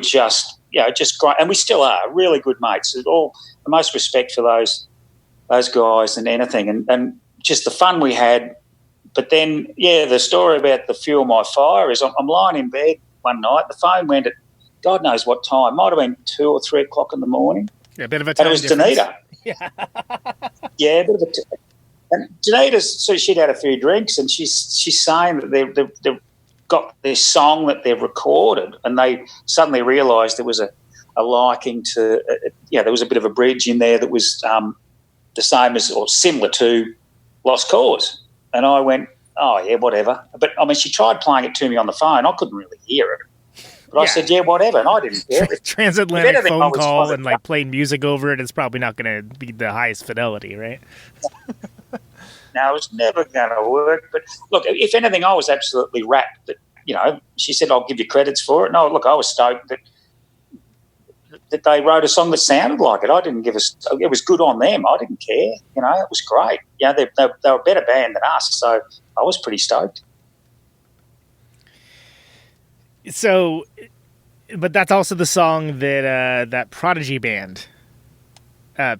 And we still are really good mates. All the most respect for those guys than anything. And just the fun we had. But then, the story about the Fuel My Fire is I'm lying in bed one night. The phone went at God knows what time. Might have been 2 or 3 o'clock in the morning. Yeah, a bit of a time and it was difference. Danita. Yeah. A bit of a and Danita, so she'd had a few drinks and she's saying that they've got this song that they've recorded and they suddenly realised there was a liking to, there was a bit of a bridge in there that was the same as or similar to Lost Cause. And I went, oh, yeah, whatever. But, I mean, she tried playing it to me on the phone. I couldn't really hear it. But I said, yeah, whatever, and I didn't care. Transatlantic phone call and, playing music over it is probably not going to be the highest fidelity, right? No, it was never going to work. But, look, if anything, I was absolutely rapt that, she said, I'll give you credits for it. No, look, I was stoked that they wrote a song that sounded like it. I didn't it was good on them. I didn't care. It was great. They were a better band than us, so I was pretty stoked. So, but that's also the song that that Prodigy band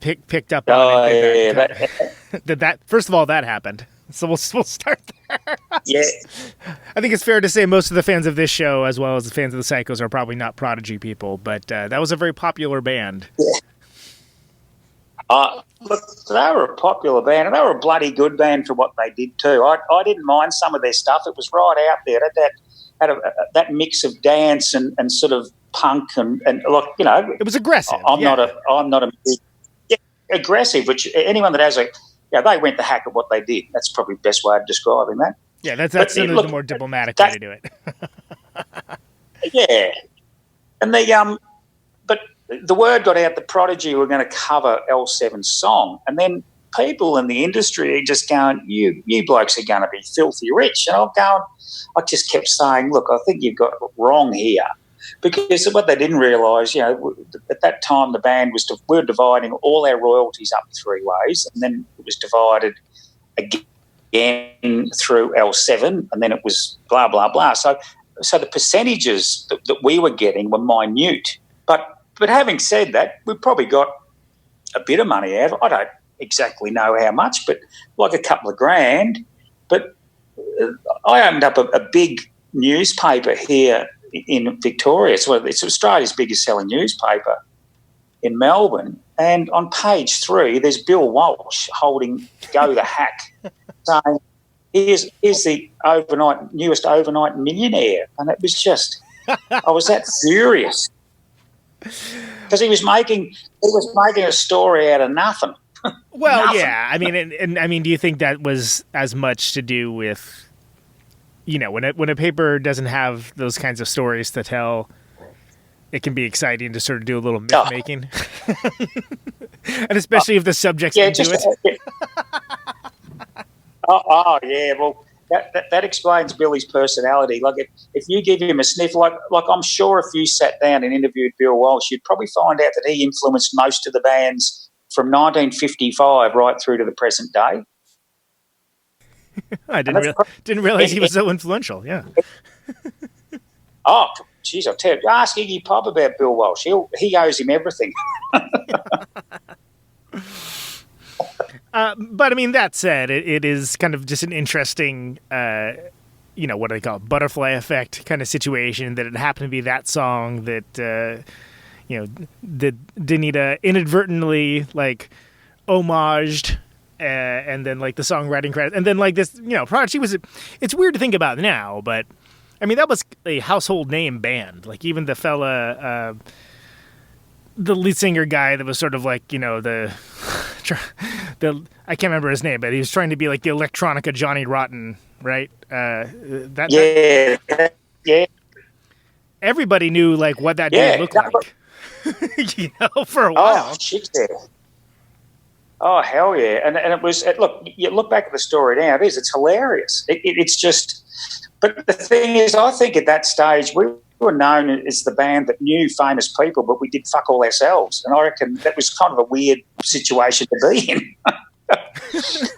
picked up on. Oh, That first of all, that happened. So we'll start there. Yeah. I think it's fair to say most of the fans of this show, as well as the fans of the Psychos, are probably not Prodigy people, but that was a very popular band. Yeah. Look, they were a popular band, and they were a bloody good band for what they did too. I didn't mind some of their stuff. It was right out there. That mix of dance and sort of punk and look, it was aggressive. I'm not a aggressive. Which anyone that has they went the hack at what they did. That's probably the best way of describing that. Yeah, that's the more diplomatic way to do it. Yeah, and but the word got out that Prodigy were going to cover L7's song, and then people in the industry are just going, you blokes are going to be filthy rich. And I just kept saying, look, I think you've got it wrong here. Because what they didn't realise, at that time the band we were dividing all our royalties up 3 ways, and then it was divided again through L7, and then it was blah, blah, blah. So the percentages that we were getting were minute. But having said that, we probably got a bit of money out of it. I don't exactly know how much, but like a couple of grand. But I opened up a big newspaper here in Victoria. It's Australia's biggest selling newspaper in Melbourne. And on page 3, there's Bill Walsh holding Go the Hack, saying, here's the newest overnight millionaire. And it was just, I was that furious. Because he was making a story out of nothing. Well, nothing. Yeah. I mean, and I mean, do you think that was as much to do with, when a paper doesn't have those kinds of stories to tell, it can be exciting to sort of do a little myth making, and especially if the subject's into it. Yeah. Well, that explains Billy's personality. Like if you give him a sniff, like I'm sure if you sat down and interviewed Bill Walsh, you'd probably find out that he influenced most of the bands from 1955 right through to the present day. I didn't realize he was so influential. Yeah. Oh, geez, I'll tell you. Ask Iggy Pop about Bill Walsh. He owes him everything. But I mean, that said, it is kind of just an interesting, what do they call it? Butterfly effect kind of situation that it happened to be that song that, that Danita inadvertently homaged, and then the songwriting credit, and then this, Prodigy it's weird to think about now, but I mean, that was a household name band. Even the fella, the lead singer guy that was sort of the I can't remember his name, but he was trying to be like the electronica Johnny Rotten, right? Yeah. Everybody knew what that dude looked like. For a while. Oh, shit, yeah. Oh, hell yeah. And it was, look, you look back at the story now, it's hilarious. It's just, but the thing is, I think at that stage, we were known as the band that knew famous people, but we did fuck all ourselves. And I reckon that was kind of a weird situation to be in.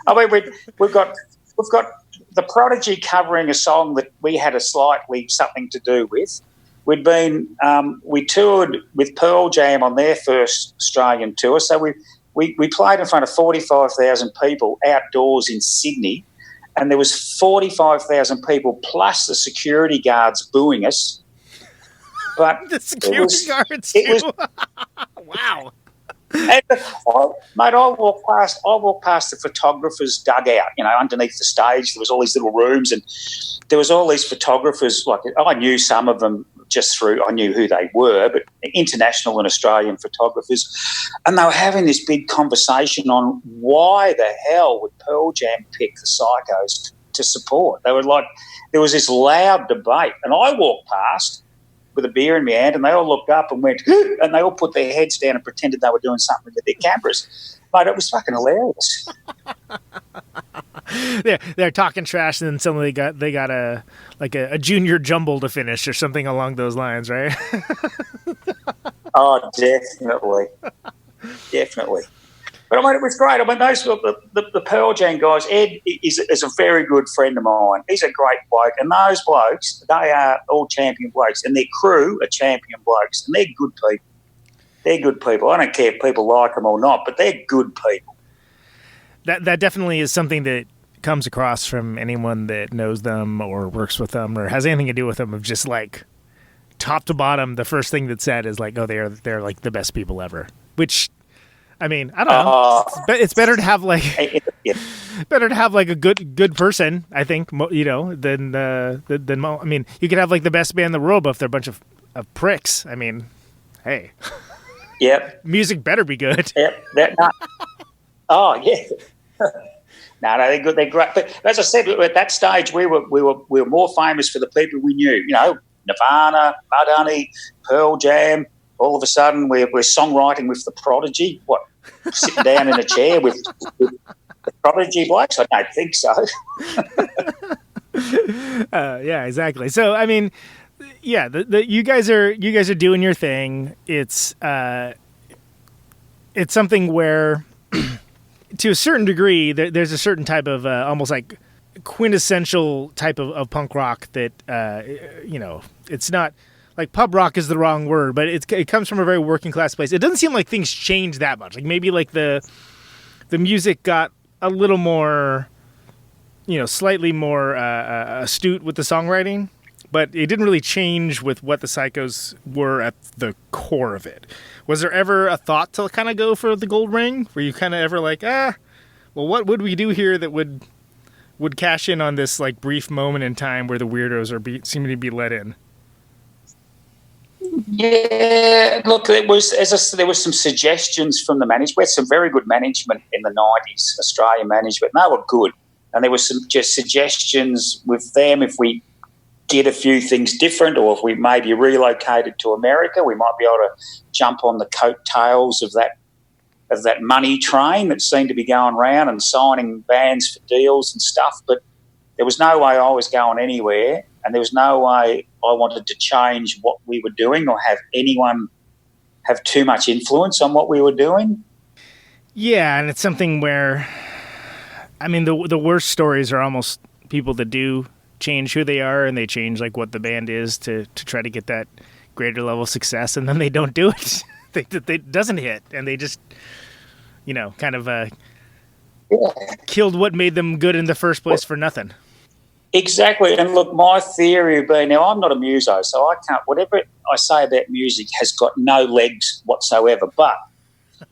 I mean, we've got the Prodigy covering a song that we had a slightly something to do with. We toured with Pearl Jam on their first Australian tour, so we played in front of 45,000 people outdoors in Sydney, and there was 45,000 people plus the security guards booing us. But the security guards too. Wow. And mate, I walked past the photographer's dugout, underneath the stage. There was all these little rooms, and there was all these photographers. I knew some of them I knew who they were, but international and Australian photographers. And they were having this big conversation on why the hell would Pearl Jam pick the Psychos to support. They were there was this loud debate, and I walked past with a beer in my hand, and they all looked up and went, and they all put their heads down and pretended they were doing something with their cameras. Mate, it was fucking hilarious. They're talking trash, and then suddenly they got a junior jumble to finish or something along those lines, right? Oh, definitely. Definitely. But I mean, it was great. I mean, those the Pearl Jam guys. Ed is a very good friend of mine. He's a great bloke, and those blokes, they are all champion blokes, and their crew are champion blokes, and they're good people. They're good people. I don't care if people like them or not, but they're good people. That definitely is something that comes across from anyone that knows them or works with them or has anything to do with them. Of just top to bottom, the first thing that's said is oh, they're the best people ever. Which, I mean, I don't know. It's better to have better to have a good person, I think, than I mean, you could have the best band in the world, but if they're a bunch of pricks, I mean, hey. Yep. Music better be good. Yep. Oh yeah. No, they're good. They're great. But as I said, at that stage, we were more famous for the people we knew. Nirvana, Mudhoney, Pearl Jam. All of a sudden, we're songwriting with the Prodigy. What? Sitting down in a chair with the Prodigy blokes? I don't think so. Yeah, exactly. So, I mean, yeah, you guys are doing your thing. It's something where, to a certain degree, there's a certain type of almost quintessential type of punk rock that it's not pub rock is the wrong word, but it comes from a very working class place. It doesn't seem like things changed that much. Maybe the music got a little more, slightly more astute with the songwriting, but it didn't really change with what the Psychos were at the core of it. Was there ever a thought to kind of go for the gold ring? Were you kind of ever well, what would we do here that would cash in on this brief moment in time where the weirdos are seeming to be let in? Yeah, look, there was some suggestions from the management. We had some very good management in the 90s, Australian management, and they were good. And there were some just suggestions with them if we did a few things different, or if we maybe relocated to America, we might be able to jump on the coattails of that money train that seemed to be going around and signing bands for deals and stuff. But there was no way I was going anywhere, and there was no way I wanted to change what we were doing or have anyone have too much influence on what we were doing. Yeah, and it's something where, I mean, the worst stories are almost people that do change who they are and they change like what the band is to try to get that greater level of success, and then they don't do it. They doesn't hit, and they just, kind of killed what made them good in the first place for nothing. Exactly. And look, my theory would be, now I'm not a muso, so I can't, whatever I say about music has got no legs whatsoever. But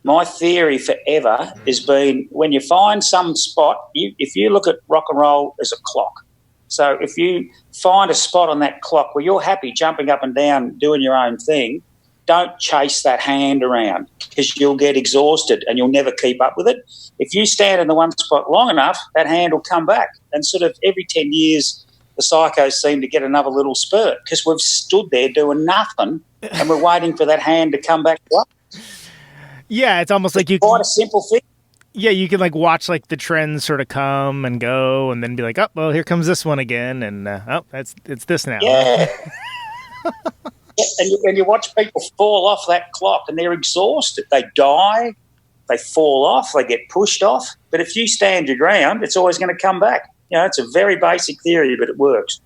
my theory forever has been, when you find some spot, if you look at rock and roll as a clock. So if you find a spot on that clock where you're happy jumping up and down, doing your own thing, don't chase that hand around, because you'll get exhausted and you'll never keep up with it. If you stand in the one spot long enough, that hand will come back. And sort of every 10 years, the psychos seem to get another little spurt, because we've stood there doing nothing and we're waiting for that hand to come back up. Yeah, it's almost like you quite a simple thing. Yeah, you can like watch like the trends sort of come and go, and then be like, oh, well, here comes this one again, and it's this now. Yeah. And you watch people fall off that clock and they're exhausted. They die, they fall off, they get pushed off. But if you stand your ground, it's always going to come back. It's a very basic theory, but it works.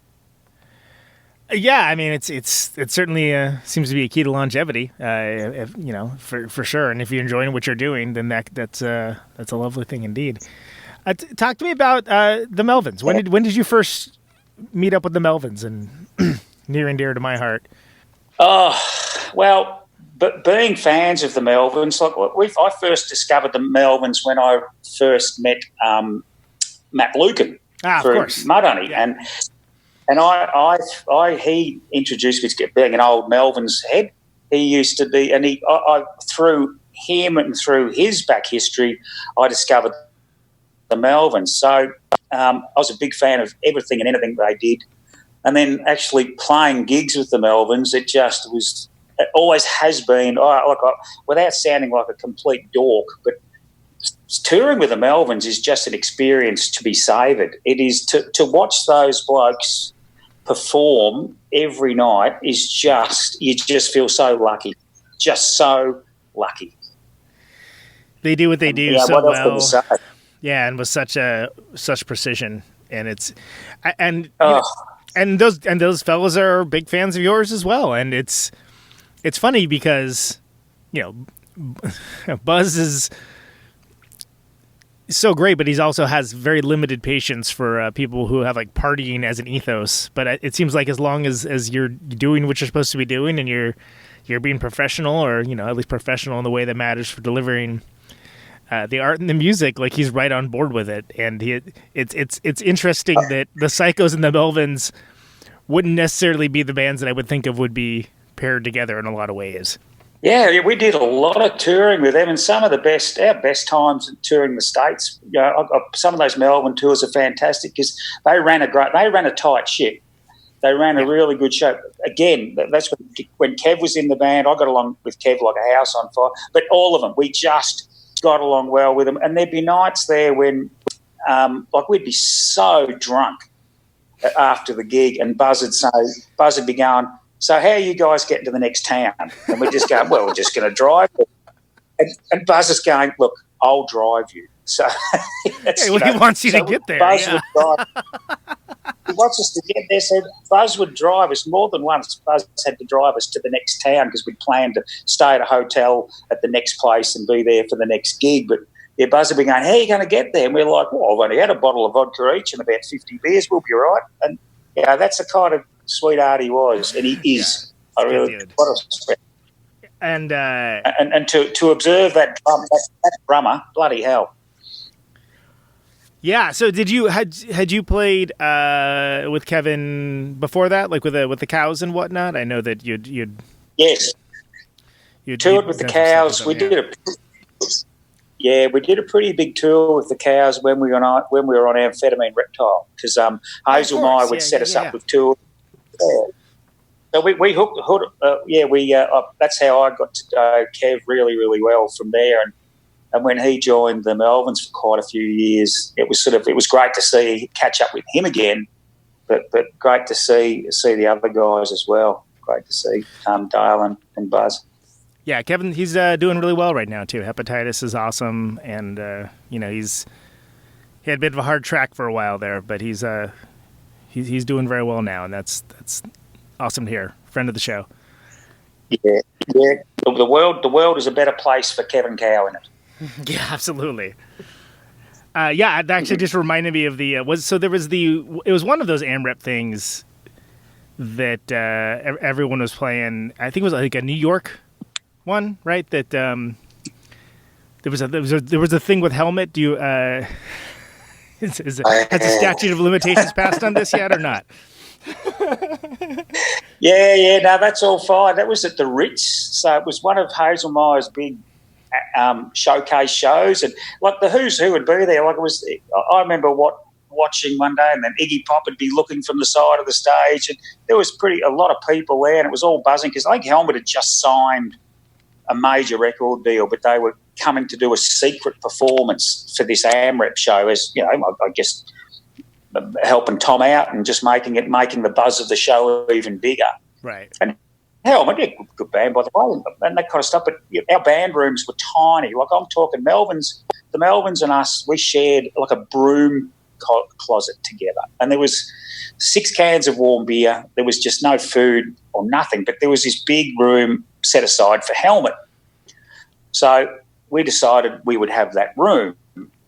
Yeah, I mean, it's certainly seems to be a key to longevity, for sure. And if you're enjoying what you're doing, then that's a lovely thing indeed. Talk to me about the Melvins. When did you first meet up with the Melvins? And near and dear to my heart. Oh, well, but being fans of the Melvins, I first discovered the Melvins when I first met Matt Lucan through Mud Honey, and he introduced me to being an old Melvins head. He used to be, and I through him and through his back history, I discovered the Melvins. So I was a big fan of everything and anything they did. And then actually playing gigs with the Melvins, it always has been, without sounding like a complete dork, but touring with the Melvins is just an experience to be savoured. It is to watch those blokes perform every night is just, you just feel so lucky, just so lucky. They do what they do so well. Yeah, and with such precision, and And those fellas are big fans of yours as well, and it's funny because Buzz is so great, but he also has very limited patience for people who have like partying as an ethos. But it seems like as long as you're doing what you're supposed to be doing, and you're being professional, or at least professional in the way that matters for delivering the art and the music, like he's right on board with it. And it's interesting that the Psychos and the Melvins wouldn't necessarily be the bands that I would think of would be paired together in a lot of ways. Yeah, we did a lot of touring with them, and some of our best times touring the States. Some of those Melbourne tours are fantastic because they ran a tight ship. They ran a really good show. Again, that's when Kev was in the band. I got along with Kev like a house on fire. But all of them, we just got along well with them. And there'd be nights there when, we'd be so drunk after the gig, and Buzz would be going, so how are you guys getting to the next town? And we just go, well, we're just going to drive. And Buzz is going, look, I'll drive you. So he wants you to get there. Buzz would drive. He wants us to get there. So Buzz would drive us more than once. Buzz had to drive us to the next town because we'd planned to stay at a hotel at the next place and be there for the next gig. But Buzz would be going, how are you going to get there? And we're like, well, I've only had a bottle of vodka each and about 50 beers. We'll be all right. And that's the kind of sweetheart he was, and he is. Yeah, I really what a respect. And to observe that drummer, bloody hell. Yeah. So had you played with Kevin before that, like with the Cows and whatnot? I know that you'd toured with the Cows. We did a pretty big tour with the Cows when we were on Amphetamine Reptile, because Hazel and I would set us up with tours. Yeah. So we hooked. That's how I got to know Kev really, really well from there. And when he joined the Melvins for quite a few years, it was great to catch up with him again, but great to see the other guys as well. Great to see Dale and Buzz. Yeah, Kevin, he's doing really well right now too. Hepatitis is awesome, and he had a bit of a hard track for a while there, but he's he's doing very well now, and that's awesome to hear. Friend of the show. Yeah. The world is a better place for Kevin Cow in it. Yeah, absolutely. Yeah, it actually just reminded me of the it was one of those AmRep things that everyone was playing. I think it was like a New York one, right? That there was a thing with helmet. Do you has the statute of limitations passed on this yet or not? Yeah, no, that's all fine. That was at the Ritz, so it was one of Hazelmeyer's big showcase shows, and like the who's who would be there. Like it was, I remember watching one day, and then Iggy Pop would be looking from the side of the stage, and there was a lot of people there, and it was all buzzing because I think Helmet had just signed a major record deal, but they were coming to do a secret performance for this AmRep show, as you know, I guess helping Tom out and just making the buzz of the show even bigger. Right. And Helmet, a good band by the way, and that kind of stuff. But our band rooms were tiny. Like I'm talking Melvins, the Melvins and us, we shared like a broom closet together, and there was 6 cans of warm beer. There was just no food or nothing, but there was this big room set aside for Helmet. So we decided we would have that room.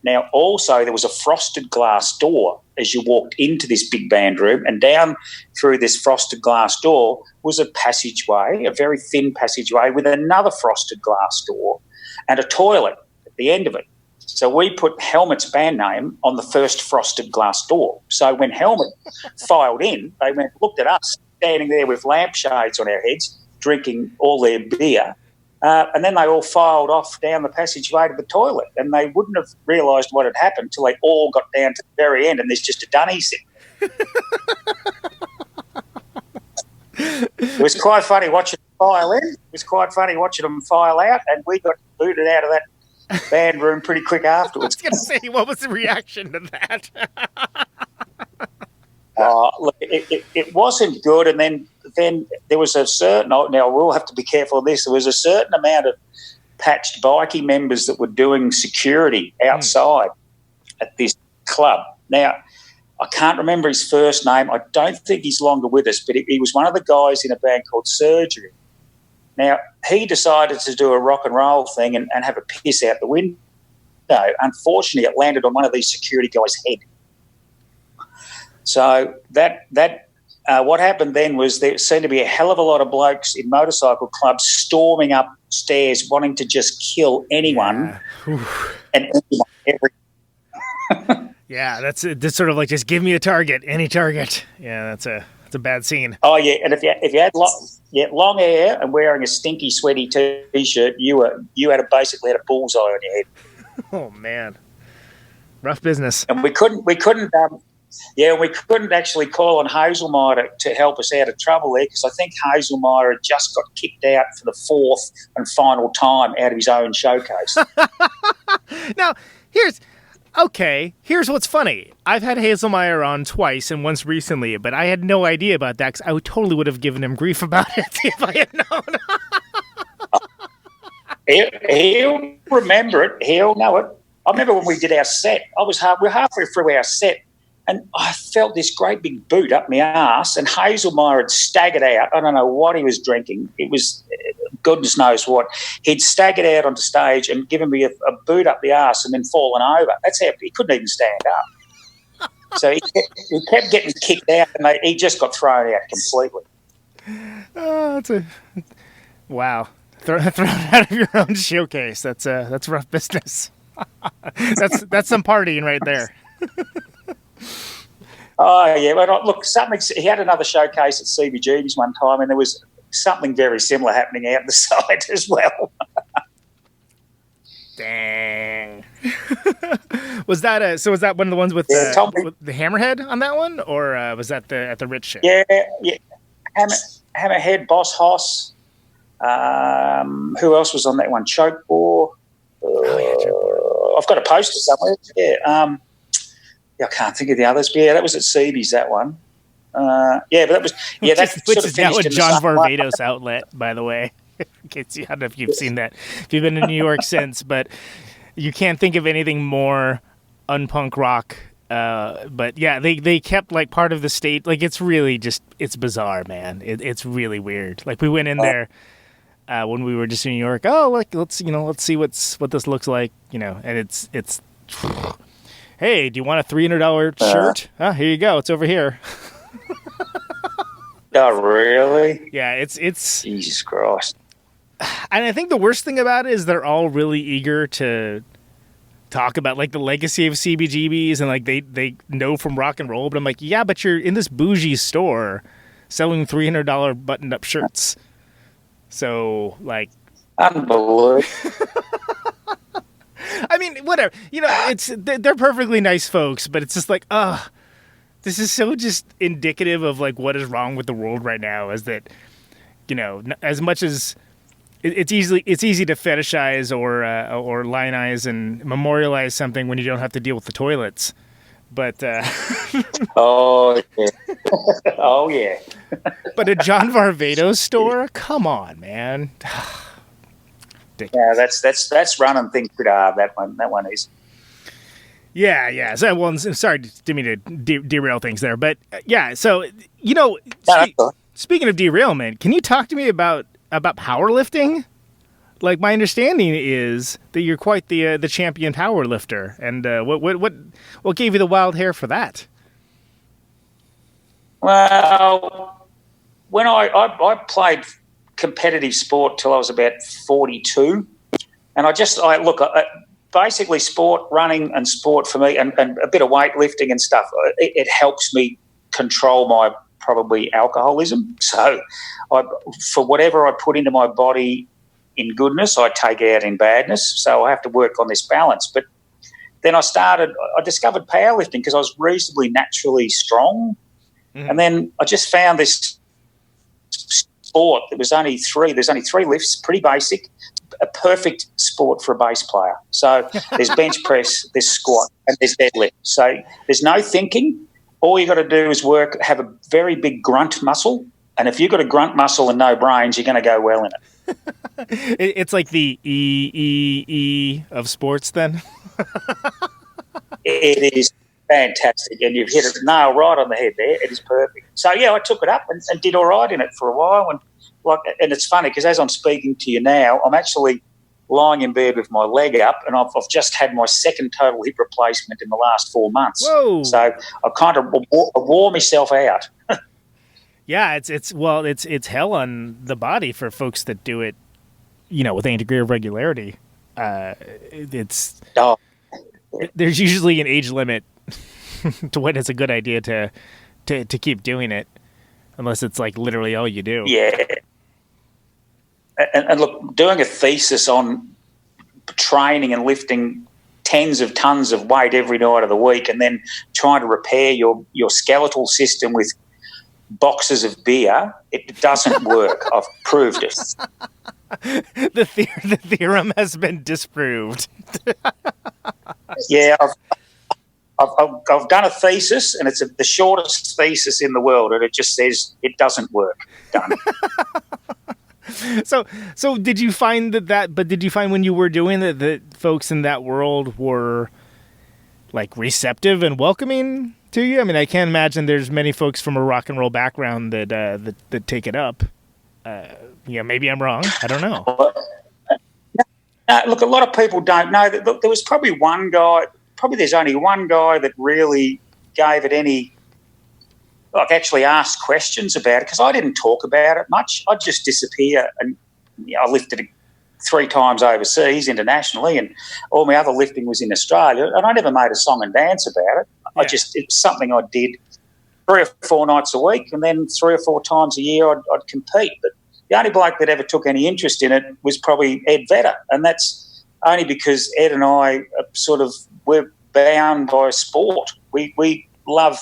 Now, also, there was a frosted glass door as you walked into this big band room, and down through this frosted glass door was a passageway, a very thin passageway with another frosted glass door and a toilet at the end of it. So we put Helmet's band name on the first frosted glass door. So when Helmet filed in, they looked at us standing there with lampshades on our heads, drinking all their beer, and then they all filed off down the passageway to the toilet, and they wouldn't have realised what had happened until they all got down to the very end, and there's just a dunny sitting. It was quite funny watching them file in. It was quite funny watching them file out, and we got booted out of that band room pretty quick afterwards. I was going to say, what was the reaction to that? Look, it wasn't good, and then there was a certain. Now we'll have to be careful of this. There was a certain amount of patched bikie members that were doing security outside at this club. Now I can't remember his first name. I don't think he's longer with us, but he was one of the guys in a band called Surgery. Now he decided to do a rock and roll thing and have a piss out the window. Unfortunately, it landed on one of these security guys' head. So what happened then was there seemed to be a hell of a lot of blokes in motorcycle clubs storming upstairs wanting to just kill anyone and everyone. Yeah, that's sort of like just give me a target, any target. Yeah, that's a bad scene. Oh yeah, and if you had long hair and wearing a stinky, sweaty t-shirt, you basically had a bullseye on your head. Oh man, rough business. And we couldn't actually call on Hazelmeyer to help us out of trouble there, because I think Hazelmeyer had just got kicked out for the 4th and final time out of his own showcase. Now, here's what's funny. I've had Hazelmeyer on twice and once recently, but I had no idea about that because I totally would have given him grief about it if I had known. He'll remember it. He'll know it. I remember when we did our set. We're halfway through our set, and I felt this great big boot up my ass, and Hazelmeyer had staggered out. I don't know what he was drinking. It was goodness knows what. He'd staggered out onto stage and given me a boot up the ass and then fallen over. That's how he couldn't even stand up. So he kept getting kicked out, and he just got thrown out completely. Oh, wow. Thrown out of your own showcase. That's rough business. That's some partying right there. Oh yeah, but look, he had another showcase at CBGB's one time, and there was something very similar happening out the side as well. Dang. Was that one of the ones with the Hammerhead on that one, or was that at the Rich show? Yeah. Hammerhead, Boss Hoss. Who else was on that one? Chokebore. I've got a poster somewhere. Yeah. I can't think of the others. But yeah, that was at CB's, that one. But that was which is now a John Varvatos outlet, by the way. I don't know if you've seen that. If you've been to New York since, but you can't think of anything more unpunk rock But yeah, they kept like part of the state. Like it's really just it's bizarre, man. It's really weird. Like we went in there when we were just in New York. Oh, like let's see what this looks like, and it's. Hey, do you want a $300 shirt? Here you go. It's over here. Oh, really? Yeah, it's Jesus Christ. And I think the worst thing about it is they're all really eager to talk about like the legacy of CBGBs and like they know from rock and roll, but I'm like, yeah, but you're in this bougie store selling $300 buttoned up shirts. So like unbelievable. I mean, whatever. They're perfectly nice folks, but it's just like, this is so just indicative of like what is wrong with the world right now. Is that, as much as it's easy to fetishize or lionize and memorialize something when you don't have to deal with the toilets. But oh yeah, oh yeah. But a John Varvatos store, come on, man. Yeah, that's running things pretty hard. That one is. Yeah. So, well, sorry, didn't mean to derail things there, but yeah. So, speaking of derailment, can you talk to me about powerlifting? Like my understanding is that you're quite the champion powerlifter, and what gave you the wild hair for that? Well, when I played competitive sport till I was about 42, and basically sport, running and sport for me, and a bit of weightlifting and stuff, it helps me control my probably alcoholism. So for whatever I put into my body in goodness, I take out in badness. So I have to work on this balance. But then I discovered powerlifting because I was reasonably naturally strong. Mm-hmm. And then I just found this sport. There's only three lifts, pretty basic, a perfect sport for a bass player. So there's bench press, there's squat, and there's deadlift. So there's no thinking. All you got to do is have a very big grunt muscle. And if you've got a grunt muscle and no brains, you're going to go well in it. It's like the E of sports then? It is fantastic, and you've hit it nail right on the head there. It is perfect. So, yeah, I took it up and did all right in it for a while. And it's funny because as I'm speaking to you now, I'm actually lying in bed with my leg up, and I've just had my second total hip replacement in the last 4 months. Whoa. So I kind of wore myself out. Yeah, it's hell on the body for folks that do it, with any degree of regularity. There's usually an age limit to when it's a good idea to keep doing it, unless it's like literally all you do. Yeah. And look, doing a thesis on training and lifting tens of tons of weight every night of the week, and then trying to repair your skeletal system with boxes of beer, it doesn't work. I've proved it. The theorem has been disproved. Yeah, I've done a thesis, and it's the shortest thesis in the world, and it just says it doesn't work. Done. So did you find but did you find when you were doing that folks in that world were like receptive and welcoming to you? I mean, I can't imagine there's many folks from a rock and roll background that take it up. Maybe I'm wrong. I don't know. Look, a lot of people don't know that. Look, there was probably one guy. Probably there's only one guy that really gave it any. Like actually asked questions about it, because I didn't talk about it much. I'd just disappear, and I lifted 3 times overseas internationally, and all my other lifting was in Australia, and I never made a song and dance about it. Yeah. It was something I did 3 or 4 nights a week, and then 3 or 4 times a year I'd compete. But the only bloke that ever took any interest in it was probably Ed Vedder, and that's only because Ed and I we're bound by sport. We love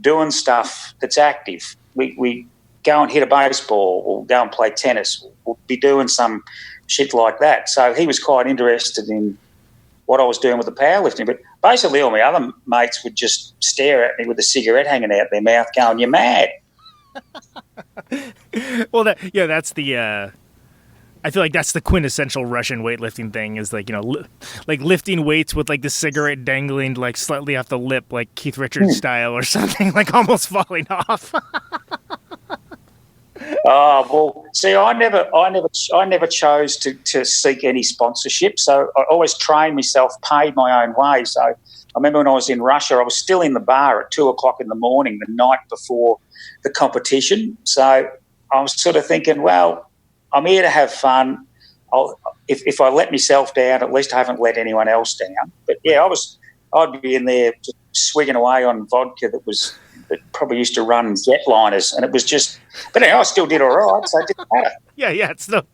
doing stuff that's active. We go and hit a baseball, or go and play tennis, or be doing some shit like that. So he was quite interested in what I was doing with the powerlifting. But basically all my other mates would just stare at me with a cigarette hanging out their mouth going, "You're mad." Well, that's the I feel like that's the quintessential Russian weightlifting thing is like, like lifting weights with like the cigarette dangling like slightly off the lip, like Keith Richards style or something, like almost falling off. Oh well, see, I never chose to seek any sponsorship. So I always trained myself, paid my own way. So I remember when I was in Russia, I was still in the bar at 2:00 in the morning, the night before the competition. So I was sort of thinking, well, I'm here to have fun. If I let myself down, at least I haven't let anyone else down. But yeah, I'd be in there just swigging away on vodka that probably used to run jetliners, and it was just. But anyway, I still did all right, so it didn't matter. Yeah, it's not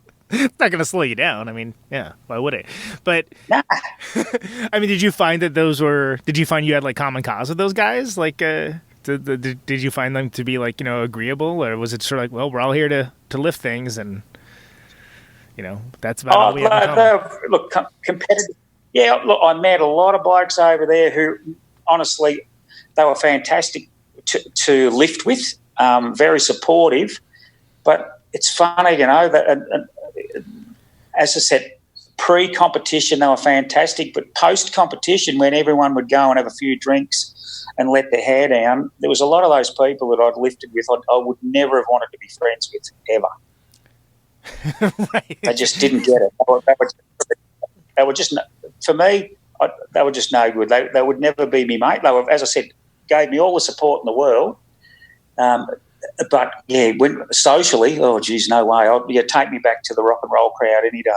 going to slow you down. I mean, yeah, why would it? But nah. I mean, did you find you had like common cause with those guys? Like, did you find them to be like agreeable, or was it sort of like, well, we're all here to lift things and. That's about all we have in common. Look, competitive. Yeah, look, I met a lot of blokes over there who, honestly, they were fantastic to lift with, very supportive. But it's funny, that as I said, pre-competition they were fantastic, but post-competition when everyone would go and have a few drinks and let their hair down, there was a lot of those people that I'd lifted with I would never have wanted to be friends with, ever. Right. They just didn't get it. They were just, for me, they were just no good. They would never be me mate. They were, as I said, gave me all the support in the world. But yeah, when socially, oh geez, no way. Take me back to the rock and roll crowd any day.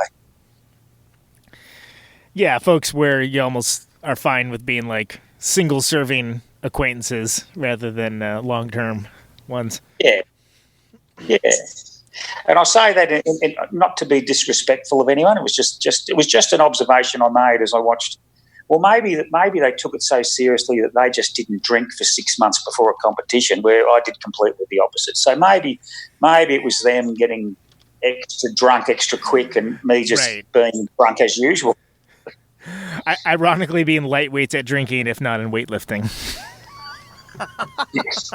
Yeah, folks, where you almost are fine with being like single serving acquaintances rather than long term ones. Yeah. And I say that in, not to be disrespectful of anyone. It was just an observation I made as I watched. Well, maybe they took it so seriously that they just didn't drink for 6 months before a competition, where I did completely the opposite. So maybe it was them getting extra drunk, extra quick, and me just being drunk as usual. Ironically, being lightweights at drinking, if not in weightlifting. Yes.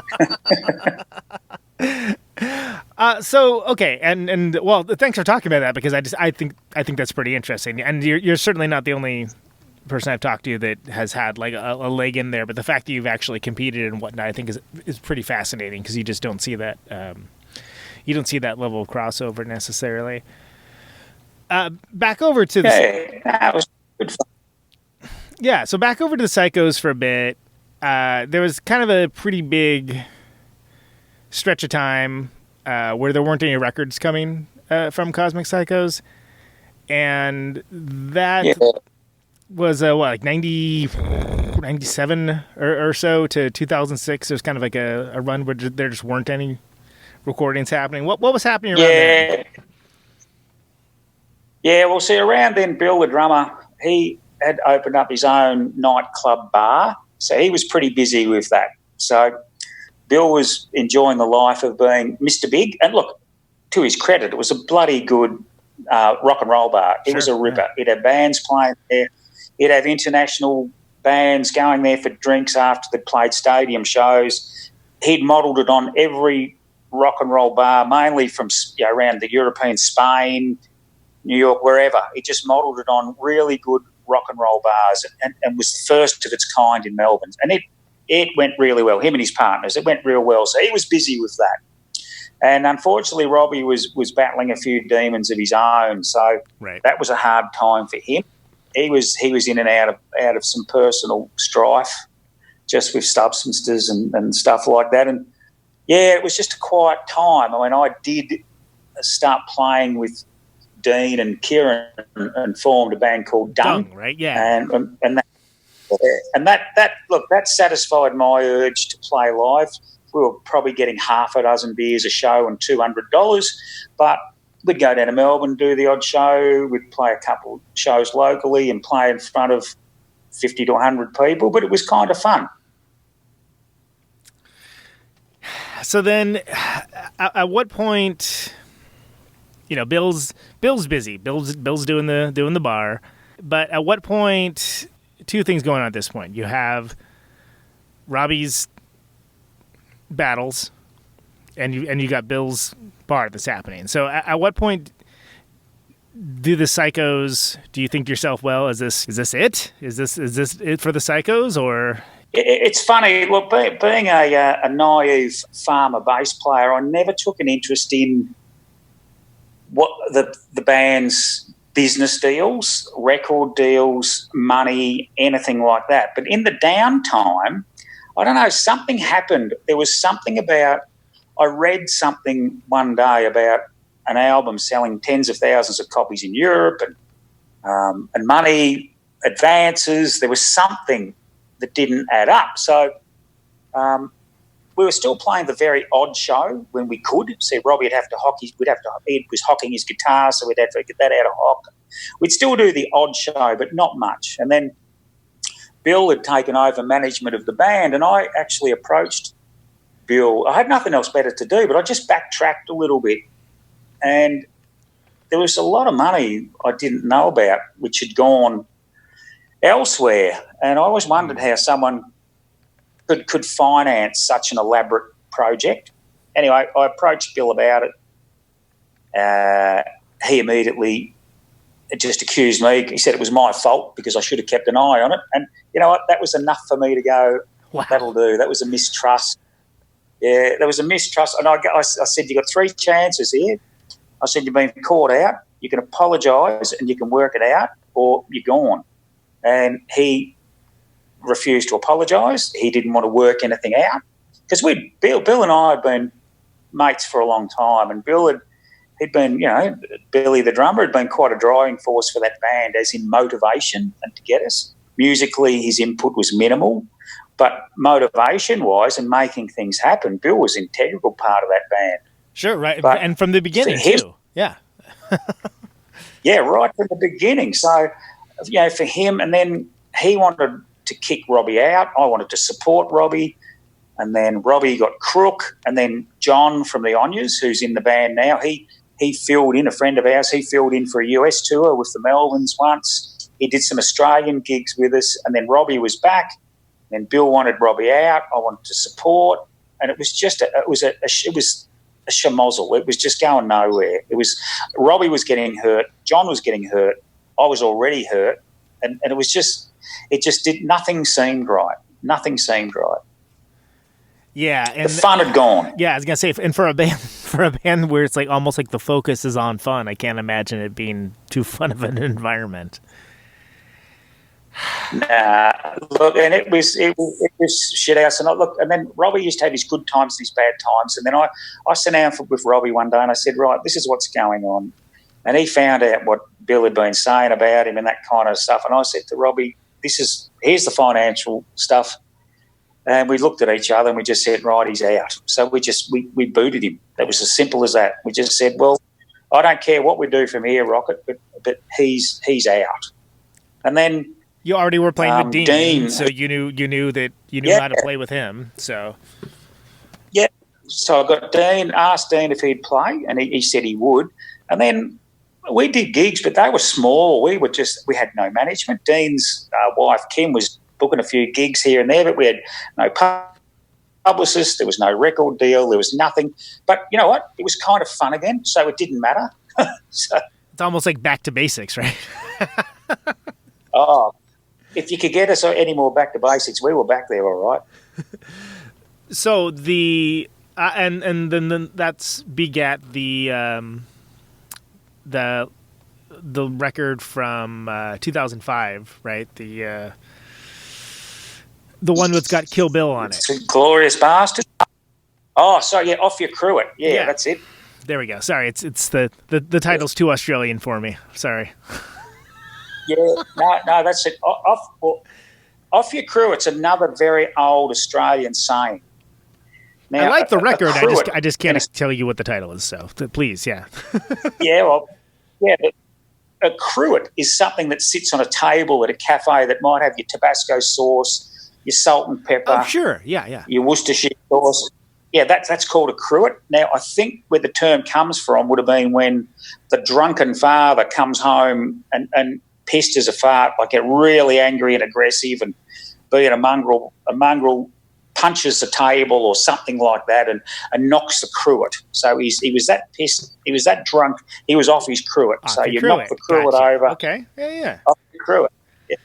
So okay, and well, thanks for talking about that, because I think that's pretty interesting, and you're certainly not the only person I've talked to that has had like a leg in there. But the fact that you've actually competed and whatnot, I think is pretty fascinating, because you just don't see that level of crossover necessarily. Back over to that was good fun. Yeah, so back over to the Psychos for a bit. There was kind of a pretty big stretch of time where there weren't any records coming from Cosmic Psychos, and that was like 97 or so to 2006. It was kind of like a run where there just weren't any recordings happening. What was happening around then? Yeah, well, see, around then, Bill, the drummer, he had opened up his own nightclub bar, so he was pretty busy with that. So Bill was enjoying the life of being Mr. Big. And look, to his credit, it was a bloody good rock and roll bar. It was a ripper. Yeah. It had bands playing there. It had international bands going there for drinks after they'd played stadium shows. He'd modelled it on every rock and roll bar, mainly from around the European Spain, New York, wherever. He just modelled it on really good rock and roll bars, and was the first of its kind in Melvins. And it went really well, him and his partners. It went real well. So he was busy with that. And unfortunately, Robbie was battling a few demons of his own. So that was a hard time for him. He was in and out of some personal strife, just with substances and stuff like that. And yeah, it was just a quiet time. I mean, I did start playing with Dean and Kieran and formed a band called Dung. Right? Yeah. And that satisfied my urge to play live. We were probably getting half a dozen beers a show and $200, but we'd go down to Melbourne, do the odd show. We'd play a couple shows locally and play in front of 50 to 100 people, but it was kind of fun. So then, at what point, Bill's busy. Bill's doing the bar, but at what point? Two things going on at this point. You have Robbie's battles, and you got Bill's bar that's happening. So at what point do the Psychos? Do you think to yourself, well, is this it? Is this it for the Psychos, or? It's funny. Look, being a naive farmer bass player, I never took an interest in what the band's business deals, record deals, money, anything like that. But in the downtime, I don't know, something happened. There was something about, I read something one day about an album selling tens of thousands of copies in Europe and money, advances. There was something that didn't add up. So we were still playing the very odd show when we could. So Robbie would have to he was hocking his guitar, so we'd have to get that out of hock. We'd still do the odd show, but not much. And then Bill had taken over management of the band, and I actually approached Bill. I had nothing else better to do, but I just backtracked a little bit. And there was a lot of money I didn't know about, which had gone elsewhere. And I always wondered how someone could finance such an elaborate project. Anyway, I approached Bill about it. He immediately just accused me. He said it was my fault because I should have kept an eye on it. And you know what? That was enough for me to go, wow, that'll do. That was a mistrust. Yeah, there was a mistrust. And I said, you got 3 chances here. I said, you've been caught out. You can apologise and you can work it out, or you're gone. And he refused to apologise. He didn't want to work anything out because Bill and I had been mates for a long time, and he'd been, you know, Billy the drummer had been quite a driving force for that band, as in motivation and to get us. Musically, his input was minimal, but motivation-wise and making things happen, Bill was an integral part of that band. Sure, right, but and from the beginning too. Yeah. Yeah, right from the beginning. So, you know, for him, and then he wanted to kick Robbie out. I wanted to support Robbie. And then Robbie got crook. And then John from the Onyas, who's in the band now, he filled in, a friend of ours, he filled in for a US tour with the Melvins once. He did some Australian gigs with us. And then Robbie was back. And Bill wanted Robbie out. I wanted to support. And it was just a schmozzle. It was just going nowhere. Robbie was getting hurt. John was getting hurt. I was already hurt. And it was just, nothing seemed right. Nothing seemed right. Yeah, and the fun had gone. Yeah, I was gonna say, and for a band where it's like almost like the focus is on fun, I can't imagine it being too fun of an environment. Nah, look, and it was shit house. And look, and then Robbie used to have his good times and his bad times. And then I sat down with Robbie one day and I said, right, this is what's going on. And he found out what Bill had been saying about him and that kind of stuff. And I said to Robbie, here's the financial stuff. And we looked at each other and we just said, right, he's out. So we booted him. That was as simple as that. We just said, well, I don't care what we do from here, Rocket, but he's out. And then you already were playing with Dean, so you knew how to play with him. So yeah, so I got Dean, asked Dean if he'd play, and he said he would. And then we did gigs, but they were small. We had no management. Dean's wife Kim was booking a few gigs here and there, but we had no publicist. There was no record deal. There was nothing. But you know what? It was kind of fun again, so it didn't matter. So, it's almost like back to basics, right? Oh, if you could get us any more back to basics, we were back there, all right. So the and then that's begat the record from 2005, right? The one that's got Kill Bill on it. Glorious Bastard. Oh, sorry, yeah, Off You Crew It. Yeah, that's it. There we go. Sorry, it's the title's too Australian for me. Sorry. Yeah, no, that's it. Off Your Crew. It's another very old Australian saying. Now, I like the record. I just can't tell you what the title is. So please, yeah. A cruet is something that sits on a table at a cafe that might have your Tabasco sauce, your salt and pepper. Oh, sure, yeah. Your Worcestershire sauce. Yeah, that's called a cruet. Now, I think where the term comes from would have been when the drunken father comes home and pissed as a fart, like get really angry and aggressive and being a mongrel punches the table or something like that and knocks the cruet. So he was that pissed, he was that drunk, he was off his cruet. So you knock the cruet over. Okay, yeah. Off the cruet. Yeah.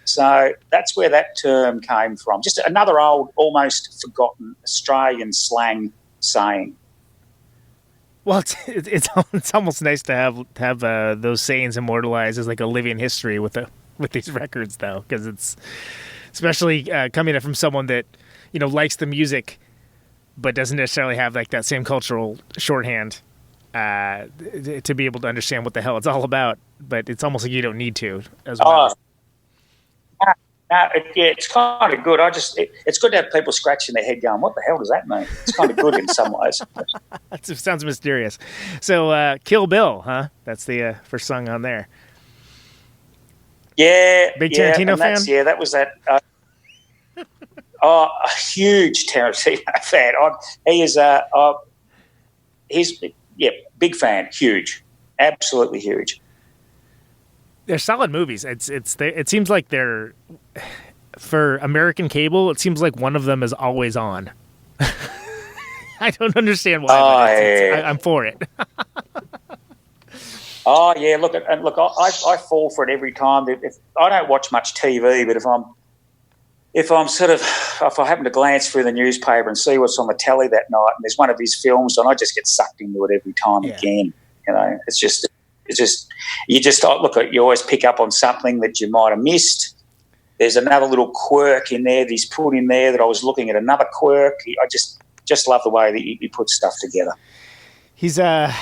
So that's where that term came from. Just another old, almost forgotten Australian slang saying. Well, it's almost nice to have those sayings immortalized as like a living history with these records, though, because it's especially coming from someone that likes the music, but doesn't necessarily have like that same cultural shorthand to be able to understand what the hell it's all about. But it's almost like you don't need to as well. It's kind of good. It's good to have people scratching their head going, what the hell does that mean? It's kind of good in some ways. That sounds mysterious. So Kill Bill, huh? That's the first song on there. Yeah. Big Tarantino fan? Yeah, that was that. A huge Tarantino fan. He's big fan, huge. Absolutely huge. They're solid movies. It seems like they're, for American cable, it seems like one of them is always on. I don't understand why, but I'm for it. Oh yeah, look, I fall for it every time. If I don't watch much TV, but if I happen to glance through the newspaper and see what's on the telly that night, and there's one of his films, and I just get sucked into it every time again. It's just you always pick up on something that you might have missed. There's another little quirk in there that he's put in there that I was looking at another quirk. I just love the way that he puts stuff together. He's a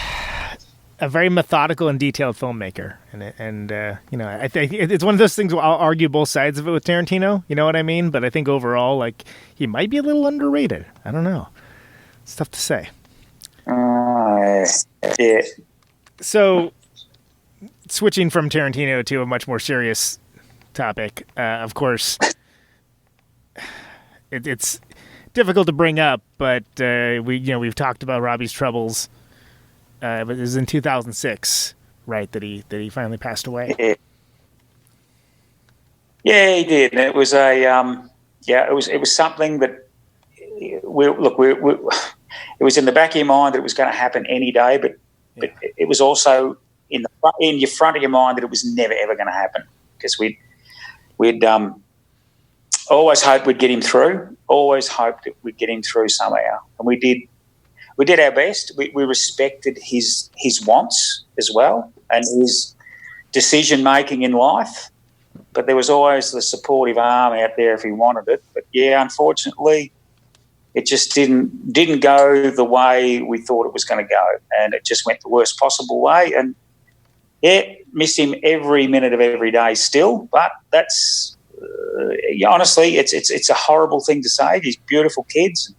very methodical and detailed filmmaker, and I think it's one of those things where I'll argue both sides of it with Tarantino. You know what I mean? But I think overall, like, he might be a little underrated. I don't know. It's tough to say. Yeah. So, switching from Tarantino to a much more serious topic, of course, it's difficult to bring up, but we've talked about Robbie's troubles. But it was in 2006, right, that he finally passed away. Yeah, he did. And it was it was something that it was in the back of your mind that it was going to happen any day, but it was also in your front of your mind that it was never ever going to happen, because we'd always hoped we'd get him through. Always hoped that we'd get him through somehow, and we did. We did our best. We respected his wants as well and his decision-making in life, but there was always the supportive arm out there if he wanted it. But, yeah, unfortunately, it just didn't go the way we thought it was going to go, and it just went the worst possible way. And, yeah, miss him every minute of every day still, but that's honestly, it's a horrible thing to say. These beautiful kids,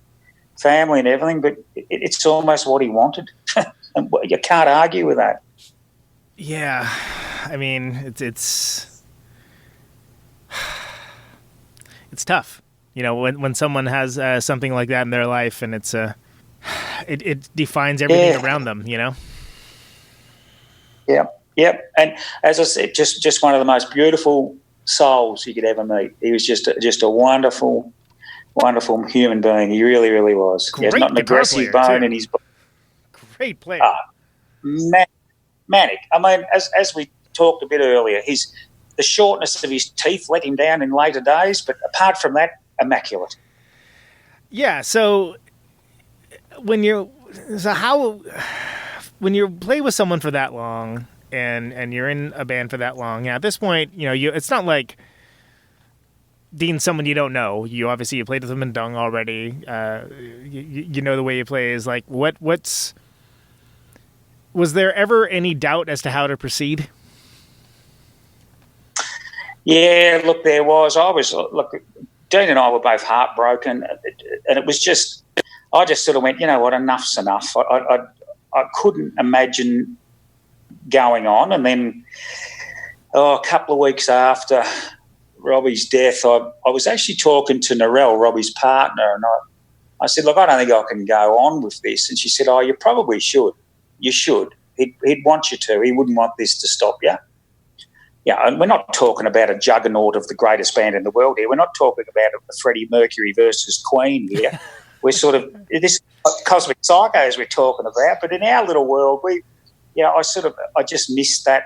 family and everything, but it's almost what he wanted. And you can't argue with that. Yeah, I mean, it's tough, when someone has something like that in their life, and it defines everything around them, Yeah. And as I said, just one of the most beautiful souls you could ever meet. He was just a wonderful human being. He really, really was. He has not an aggressive bone in his body. Great player. Manic. I mean, as we talked a bit earlier, the shortness of his teeth let him down in later days, but apart from that, immaculate. Yeah, so when you play with someone for that long and you're in a band for that long, at this point, it's not like Dean's someone you don't know. You played with him in Dung already. You know the way he plays. Like, was there ever any doubt as to how to proceed? Yeah, look, there was. Dean and I were both heartbroken, and it was just, I just sort of went, you know what, enough's enough. I couldn't imagine going on, and then a couple of weeks after Robbie's death, I was actually talking to Narelle, Robbie's partner, and I said, look, I don't think I can go on with this. And she said, oh, you probably should. You should. He'd want you to. He wouldn't want this to stop you. Yeah, and we're not talking about a juggernaut of the greatest band in the world here. We're not talking about a Freddie Mercury versus Queen here. We're sort of this cosmic psychos we're talking about, but in our little world, I just missed that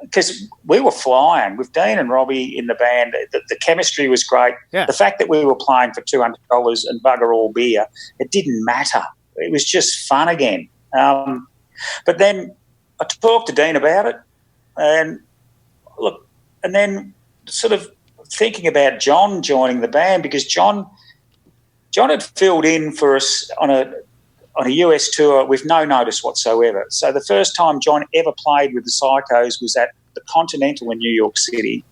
because we were flying with Dean and Robbie in the band. The chemistry was great. Yeah. The fact that we were playing for $200 and bugger all beer, it didn't matter. It was just fun again. But then I talked to Dean about it, and then sort of thinking about John joining the band, because John had filled in for us on a US tour with no notice whatsoever. So the first time John ever played with the Psychos was at the Continental in New York City.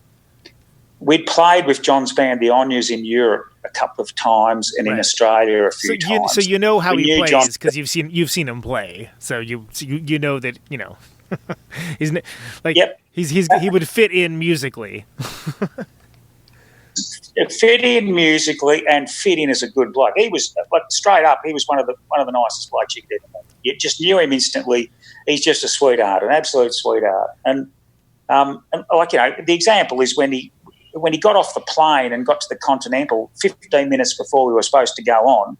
We'd played with John's band, the Ennui, in Europe a couple of times, and in Australia a few times. So you know how he plays John because you've seen him play. So you know that he's like Yep. he would fit in musically. Fit in musically and fit in as a good bloke. He was straight up. He was one of the nicest blokes you could ever meet. You just knew him instantly. He's just a sweetheart, an absolute sweetheart. And the example is when he got off the plane and got to the Continental 15 minutes before we were supposed to go on.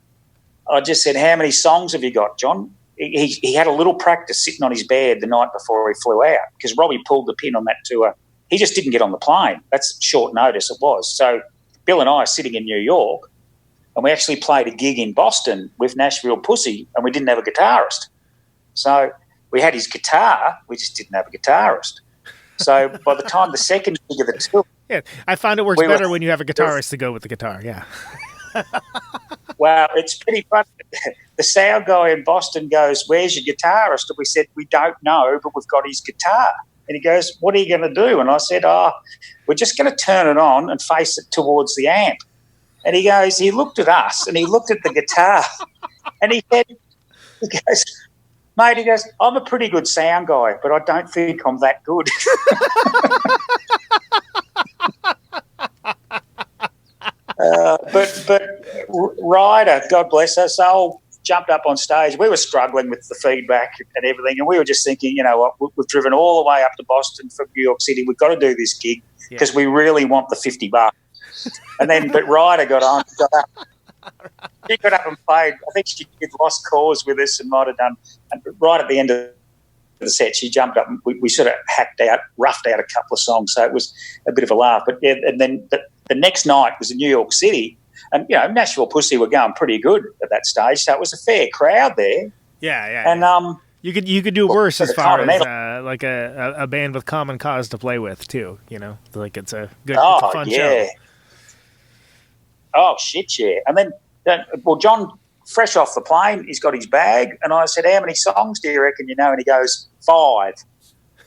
I just said, "How many songs have you got, John?" He had a little practice sitting on his bed the night before he flew out because Robbie pulled the pin on that tour. He just didn't get on the plane. That's short notice it was. So Bill and I are sitting in New York, and we actually played a gig in Boston with Nashville Pussy, and we didn't have a guitarist. So we had his guitar, we just didn't have a guitarist. So by the time the second gig of the tour... Yeah, I find it works better when you have a guitarist to go with the guitar, yeah. Well, it's pretty funny. The sound guy in Boston goes, "Where's your guitarist?" And we said, "We don't know, but we've got his guitar." And he goes, "What are you going to do?" And I said, "We're just going to turn it on and face it towards the amp." And he looked at us and he looked at the guitar and he goes, "Mate," "I'm a pretty good sound guy, but I don't think I'm that good." But Ryder, God bless her soul, jumped up on stage. We were struggling with the feedback and everything, and we were just thinking, you know what, we've driven all the way up to Boston from New York City. We've got to do this gig because we really want the $50. And then, but Ryder got up. She got up and played. I think she did Lost Cause with us and might have done. And right at the end of the set, she jumped up and we sort of roughed out a couple of songs. So it was a bit of a laugh. But yeah, and then the next night was in New York City. And, Nashville Pussy were going pretty good at that stage, so it was a fair crowd there. Yeah. And you could do worse as far as like a band with common cause to play with too. Like it's a good, it's a fun show. Oh shit, yeah. And then, John, fresh off the plane, he's got his bag, and I said, "How many songs do you reckon you know?" And he goes, 5.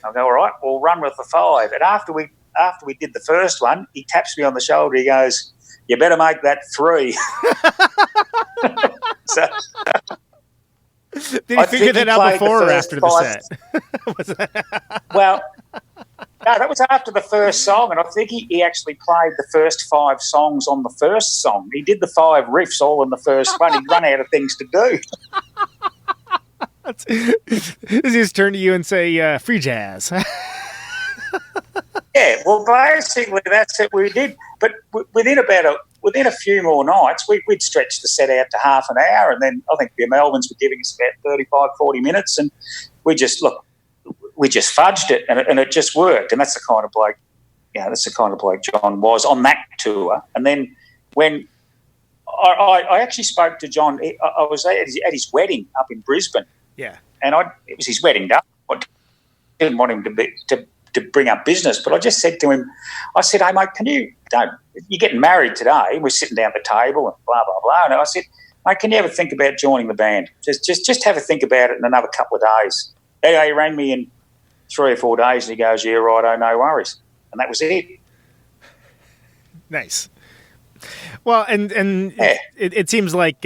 I go, "All right, we'll run with the 5." And after we did the first one, he taps me on the shoulder. He goes, "You better make that 3." So, did he figure that out before or after the set? Well, no, that was after the first song, and I think he actually played the first 5 songs on the first song. He did the 5 riffs all in the first one. He'd run out of things to do. Does he just turn to you and say, "Free jazz"? Yeah, well, basically that's it we did. But within a few more nights, we'd stretch the set out to half an hour, and then I think the Melvins were giving us about 35, 40 minutes, and we just fudged it, and it just worked. And that's the kind of bloke, John was on that tour. And then when I actually spoke to John, I was at his wedding up in Brisbane. Yeah, and it was his wedding day. I didn't want him to bring up business, but I just said to him, I said, "Hey, mate, you're getting married today?" We're sitting down at the table and blah, blah, blah. And I said, "Mate, can you ever think about joining the band? Just have a think about it in another couple of days." He rang me in 3 or 4 days and he goes, "Yeah, right, no worries." And that was it. Nice. Well, and yeah. it seems like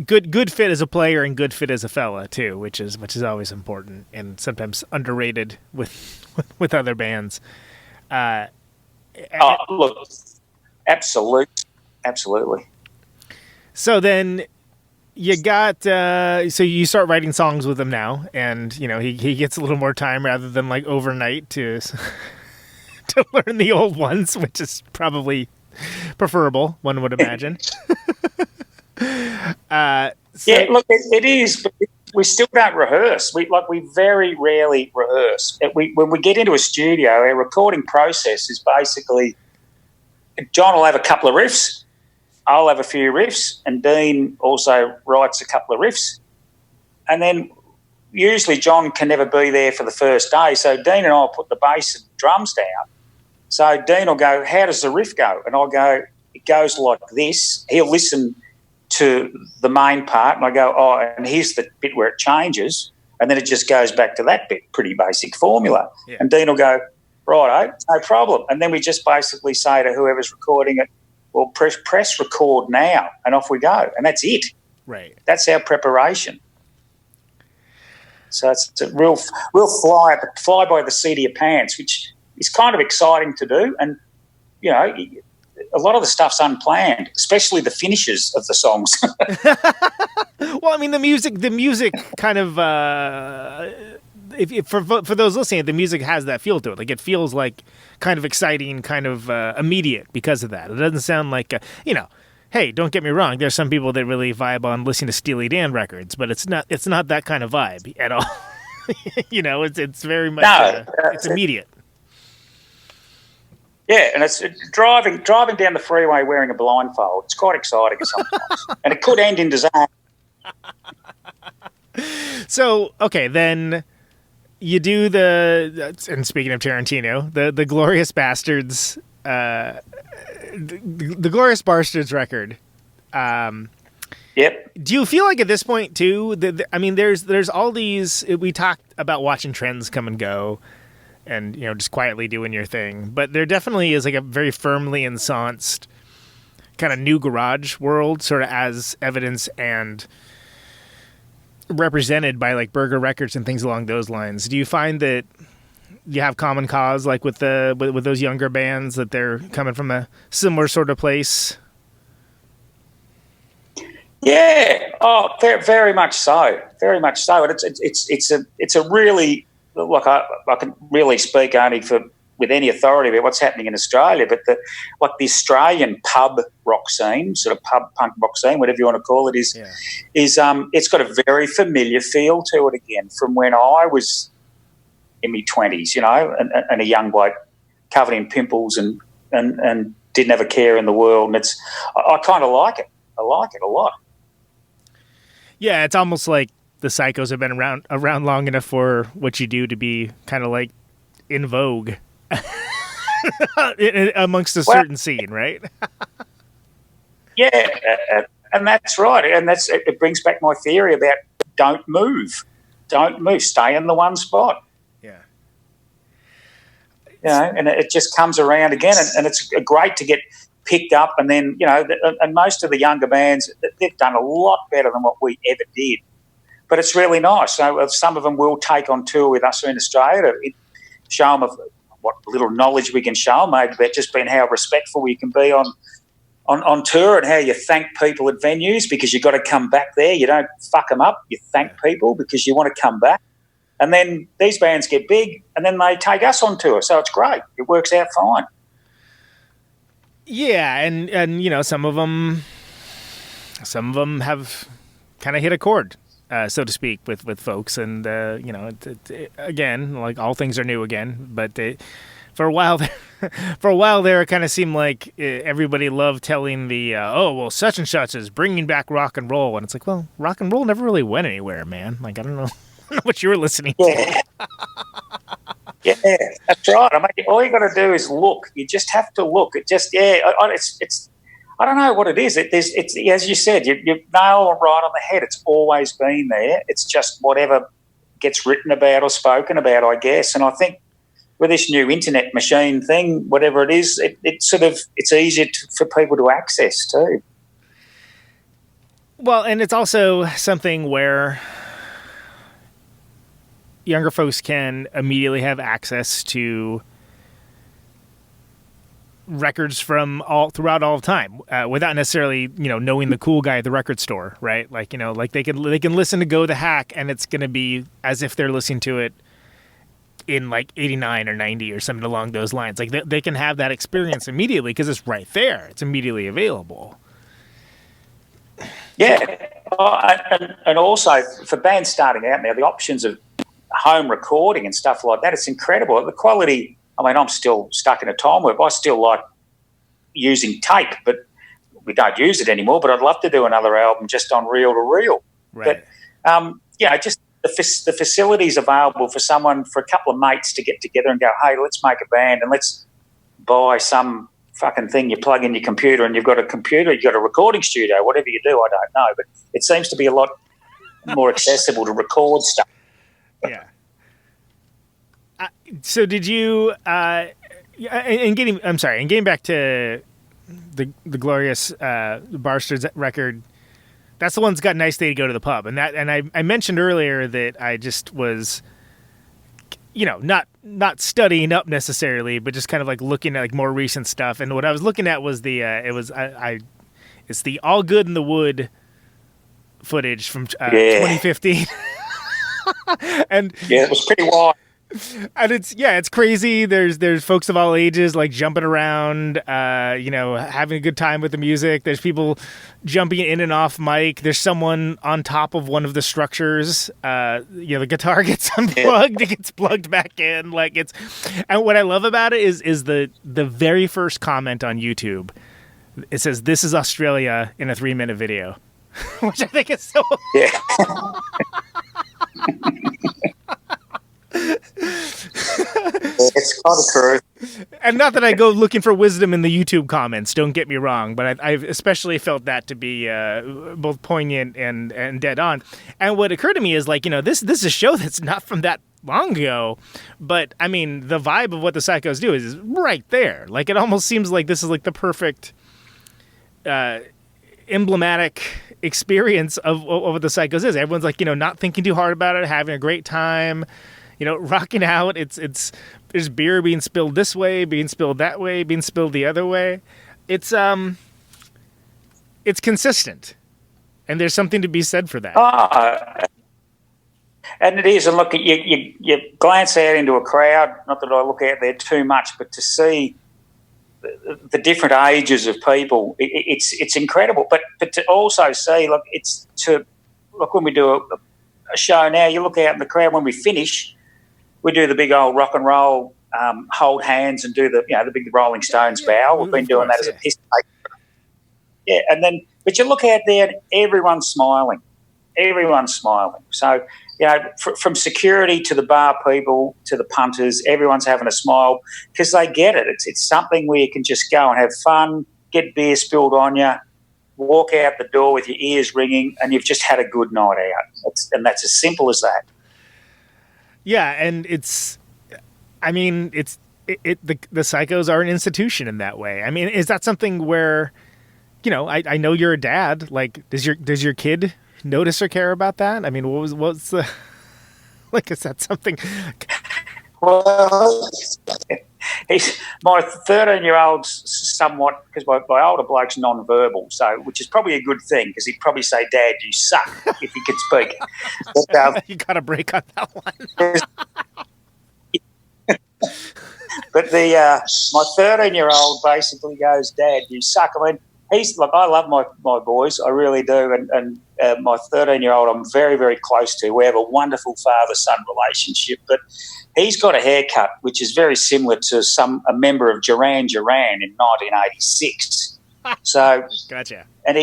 good fit as a player and good fit as a fella too, which is always important and sometimes underrated with other bands. Look, absolutely. So then you got so you start writing songs with him now, and he gets a little more time rather than like overnight to to learn the old ones, which is probably preferable, one would imagine. Yeah, look, it is, but we still don't rehearse. We very rarely rehearse. When we get into a studio, our recording process is basically John will have a couple of riffs, I'll have a few riffs, and Dean also writes a couple of riffs. And then usually John can never be there for the first day, so Dean and I will put the bass and drums down. So Dean will go, how does the riff go? And I'll go, it goes like this. He'll listen to the main part, and I go, oh, and here's the bit where it changes, and then it just goes back to that bit, pretty basic formula. Yeah. And Dean will go, righto, no problem. And then we just basically say to whoever's recording it, well, press record now, and off we go. And that's it. Right. That's our preparation. So it's a real fly by the seat of your pants, which is kind of exciting to do. And, a lot of the stuff's unplanned, especially the finishes of the songs. Well, I mean, the music kind of, if for those listening, the music has that feel to it. Like, it feels like kind of exciting, kind of immediate because of that. It doesn't sound like, hey, don't get me wrong. There's some people that really vibe on listening to Steely Dan records, but it's not that kind of vibe at all. It's very much, it's immediate. Yeah, and it's driving down the freeway wearing a blindfold. It's quite exciting sometimes, and it could end in disaster. So, okay, then you do and speaking of Tarantino, the Glorious Bastards, the Glorious Bastards record. Yep. Do you feel like at this point too? There's all these. We talked about watching trends come and go, and just quietly doing your thing. But there definitely is like a very firmly ensconced kind of new garage world, sort of as evidence and represented by like Burger Records and things along those lines. Do you find that you have common cause like with those younger bands, that they're coming from a similar sort of place? Yeah, very much so, very much so. And it's a really, look, I can really speak only with any authority about what's happening in Australia, but the Australian pub rock scene, sort of pub punk rock scene, whatever you want to call it, is it's got a very familiar feel to it again from when I was in my 20s, and a young bloke covered in pimples and didn't have a care in the world. And I kind of like it. I like it a lot. Yeah, it's almost like the Psychos have been around long enough for what you do to be kind of like in vogue amongst a certain scene, right? Yeah, and that's right. And it brings back my theory about don't move, stay in the one spot. Yeah. And it just comes around again, and it's great to get picked up. And then, and most of the younger bands, they've done a lot better than what we ever did. But it's really nice. So some of them will take on tour with us in Australia to show them what little knowledge we can show them, maybe about just being how respectful you can be on tour, and how you thank people at venues, because you've got to come back there. You don't fuck them up. You thank people because you want to come back. And then these bands get big, and then they take us on tour. So it's great. It works out fine. Yeah, and some of them have kind of hit a chord, so to speak, with folks. And again, like all things are new again. But for a while there, it kind of seemed like everybody loved telling such and such is bringing back rock and roll, and it's like, well, rock and roll never really went anywhere, man. Like, I don't know what you were listening to. Yeah, that's right. I mean, all you got to do is look. You just have to look. It just, it's. I don't know what it is. It's as you said, you nail it right on the head. It's always been there. It's just whatever gets written about or spoken about, I guess. And I think with this new internet machine thing, whatever it is, it's easier for people to access too. Well, and it's also something where younger folks can immediately have access to records from throughout all of time without necessarily, knowing the cool guy at the record store, right? Like, like they can listen to Go the Hack and it's going to be as if they're listening to it in like 89 or 90 or something along those lines. Like they can have that experience immediately because it's right there. It's immediately available. Yeah. And also for bands starting out now, the options of home recording and stuff like that, it's incredible. The quality, I mean, I'm still stuck in a time where I still like using tape, but we don't use it anymore. But I'd love to do another album just on reel to reel. Right. But, just the facilities available for a couple of mates to get together and go, hey, let's make a band and let's buy some fucking thing you plug in your computer and you've got a computer, you've got a recording studio, whatever you do, I don't know. But it seems to be a lot more accessible to record stuff. Yeah. So did you, getting back to the glorious Barsters record, that's the one that's got Nice Day to Go to the Pub. And I mentioned earlier that I just was, not studying up necessarily, but just kind of like looking at like more recent stuff. And what I was looking at was it's the All Good in the Wood footage from 2015. And yeah, it was pretty wild. And it's crazy. There's folks of all ages like jumping around, having a good time with the music. There's people jumping in and off mic. There's someone on top of one of the structures. The guitar gets unplugged, it gets plugged back in. And what I love about it is the very first comment on YouTube. It says, "This is Australia" in a 3-minute video, which I think is so. Yeah. It's kind of true. And not that I go looking for wisdom in the YouTube comments, don't get me wrong, but I've especially felt that to be both poignant and dead on. And what occurred to me is this is a show that's not from that long ago, but I mean the vibe of what the Psychos do is right there. Like it almost seems like this is like the perfect emblematic experience of what the Psychos is. Everyone's like, not thinking too hard about it, having a great time. Rocking out. There's beer being spilled this way, being spilled that way, being spilled the other way. It's consistent, and there's something to be said for that. And it is. And look, you glance out into a crowd. Not that I look out there too much, but to see the different ages of people, it's incredible. But to also see, look when we do a show now, you look out in the crowd when we finish. We do the big old rock and roll, hold hands and do the big Rolling Stones bow. We've been doing that as a piss take. Yeah, but you look out there and everyone's smiling. Everyone's smiling. So, from security to the bar people to the punters, everyone's having a smile because they get it. It's something where you can just go and have fun, get beer spilled on you, walk out the door with your ears ringing, and you've just had a good night out. And that's as simple as that. Yeah, and the Psychos are an institution in that way. I mean, is that something where, I know you're a dad. Like, does your kid notice or care about that? I mean, what's the is that something? Well, my 13-year-old's somewhat, because my older bloke's non-verbal, so which is probably a good thing because he'd probably say, "Dad, you suck," if he could speak. But, you got a break on that one. But my 13-year-old basically goes, "Dad, you suck." I mean, I love my boys, I really do, and my 13-year-old I'm very, very close to. We have a wonderful father-son relationship, but he's got a haircut which is very similar to a member of Duran Duran in 1986. So, gotcha. And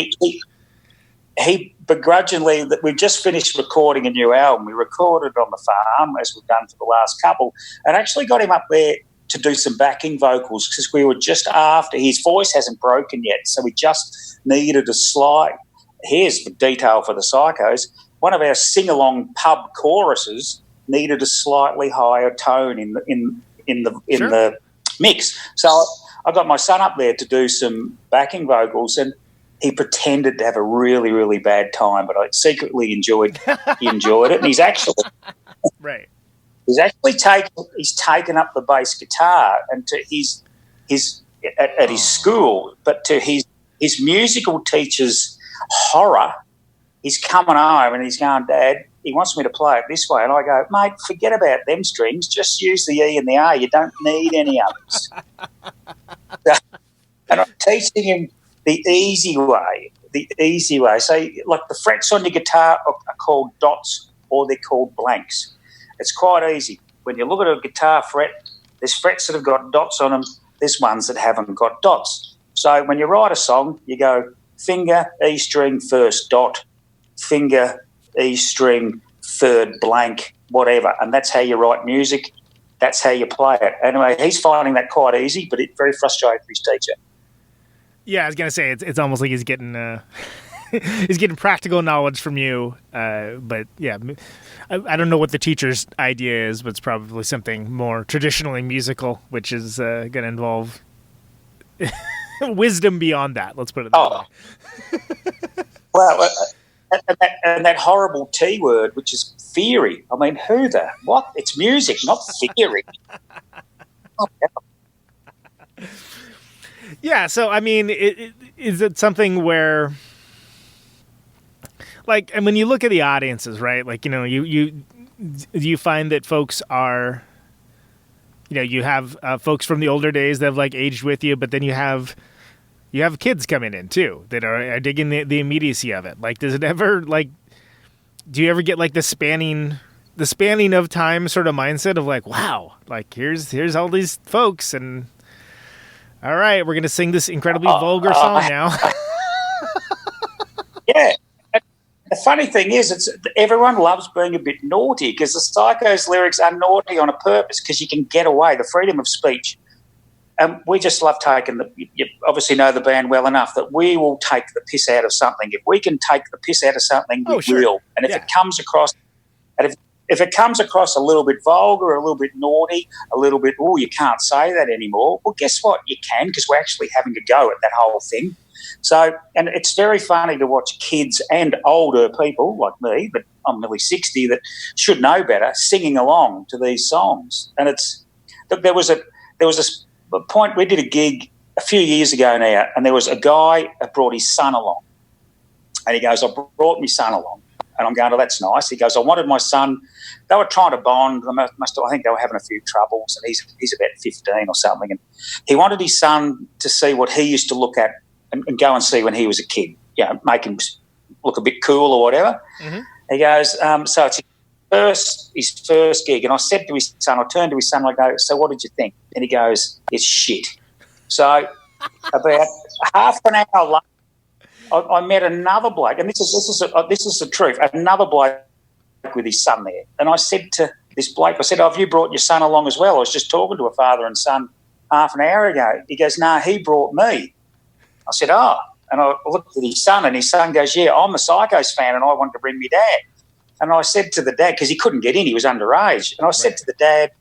he begrudgingly, we've just finished recording a new album. We recorded on the farm, as we've done for the last couple, and actually got him up there to do some backing vocals because we were just after, his voice hasn't broken yet, so we just needed a slight, here's the detail for the Psychos, one of our sing-along pub choruses needed a slightly higher tone in the mix. So I got my son up there to do some backing vocals, and he pretended to have a really, really bad time, but I secretly enjoyed it. And he's actually right. He's taken up the bass guitar, and his at his school, but to his musical teacher's horror, he's coming home and he's going, Dad, he wants me to play it this way. And I go, mate, forget about them strings. Just use the E and the A. You don't need any others. And I'm teaching him the easy way. So, like, the frets on your guitar are called dots or they're called blanks. It's quite easy. When you look at a guitar fret, there's frets that have got dots on them. There's ones that haven't got dots. So when you write a song, you go finger, E string, first dot, finger, E string, third blank, whatever. And that's how you write music. That's how you play it. Anyway, he's finding that quite easy, but it's very frustrating for his teacher. Yeah, I was gonna say it's almost like he's getting he's getting practical knowledge from you. But yeah, I don't know what the teacher's idea is, but it's probably something more traditionally musical, which is gonna involve wisdom beyond that. Let's put it that way. Well, and that horrible T word, which is theory. I mean, what? It's music, not theory. Oh, yeah. Yeah, so I mean, is it something where, like, and when you look at the audiences, right? Like, you find that folks are, you have folks from the older days that have like aged with you, but then you have kids coming in too that are digging the immediacy of it. Like, does it ever do you ever get like the spanning of time sort of mindset of like, wow, like here's all these folks and. All right, we're going to sing this incredibly vulgar song now. Yeah. The funny thing is, everyone loves being a bit naughty because the Psycho's lyrics are naughty on a purpose because you can get away, the freedom of speech. And we just love taking you obviously know the band well enough that we will take the piss out of something. If we can take the piss out of something, we will. And if it comes across, if it comes across a little bit vulgar, a little bit naughty, a little bit, you can't say that anymore, well, guess what? You can, because we're actually having a go at that whole thing. So, and it's very funny to watch kids and older people like me, but I'm nearly 60, that should know better, singing along to these songs. And there was a point, we did a gig a few years ago now, and there was a guy that brought his son along. And he goes, I brought my son along. And I'm going, oh, that's nice. He goes, I wanted my son. They were trying to bond. I think they were having a few troubles, and he's about 15 or something. And he wanted his son to see what he used to look at and go and see when he was a kid, make him look a bit cool or whatever. Mm-hmm. He goes, so it's his first gig. And I said to his son, I turned to his son and I go, so what did you think? And he goes, it's shit. So about half an hour later, I met another bloke, and this is the truth, another bloke with his son there. And I said to this bloke, I said, have you brought your son along as well? I was just talking to a father and son half an hour ago. He goes, no, he brought me. I said, oh. And I looked at his son, and his son goes, yeah, I'm a Psychos fan, and I wanted to bring me dad. And I said to the dad, because he couldn't get in, he was underage. And I said to the dad,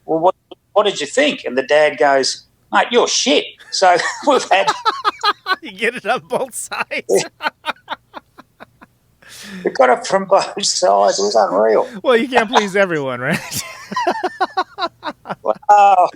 well, what did you think? And the dad goes, mate, you're shit. So we've had... You get it on both sides. We got it from both sides. It was unreal. Well, you can't please everyone, right? Well,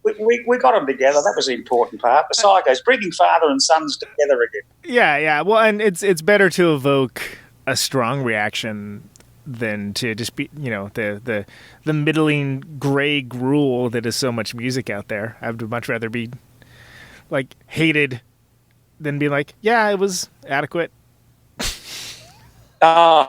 we got them together. That was the important part. The Psychos, bringing father and sons together again. Yeah. Well, and it's better to evoke a strong reaction than to just be, the middling gray gruel that is so much music out there. I would much rather be like hated than be like, yeah, it was adequate. Yeah.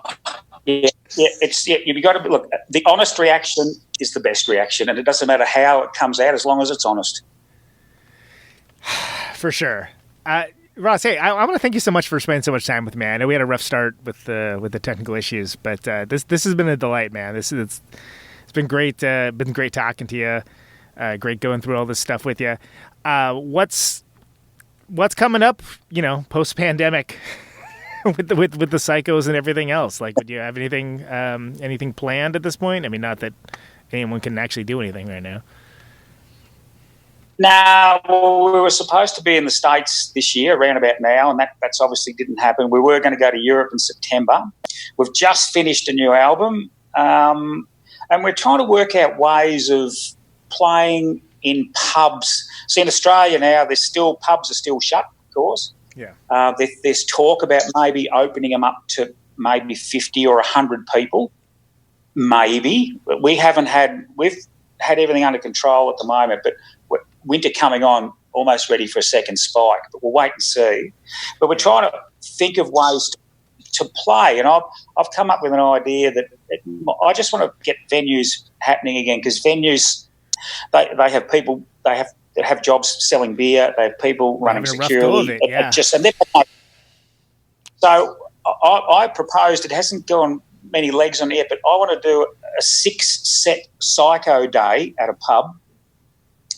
You've got to look. The honest reaction is the best reaction, and it doesn't matter how it comes out as long as it's honest. For sure. Ross, hey, I want to thank you so much for spending so much time with me. I know we had a rough start with the technical issues, but this has been a delight, man. It's been great. Been great talking to you. Great going through all this stuff with you. What's coming up? Post pandemic. with the Psychos and everything else, like, would you have anything planned at this point? I mean, not that anyone can actually do anything right now. No, well, we were supposed to be in the States this year, around about now, and that's obviously didn't happen. We were going to go to Europe in September. We've just finished a new album, and we're trying to work out ways of playing in pubs. See, in Australia now, pubs are still shut, of course. Yeah. There's talk about maybe opening them up to maybe 50 or 100 people, maybe. But we've had everything under control at the moment, but winter coming on, almost ready for a second spike. But we'll wait and see. But we're trying to think of ways to play, and I've come up with an idea that I just want to get venues happening again, because venues, they have people, they have jobs selling beer, they have people running security, so I proposed, it hasn't gone many legs on it, but I want to do a 6-set psycho day at a pub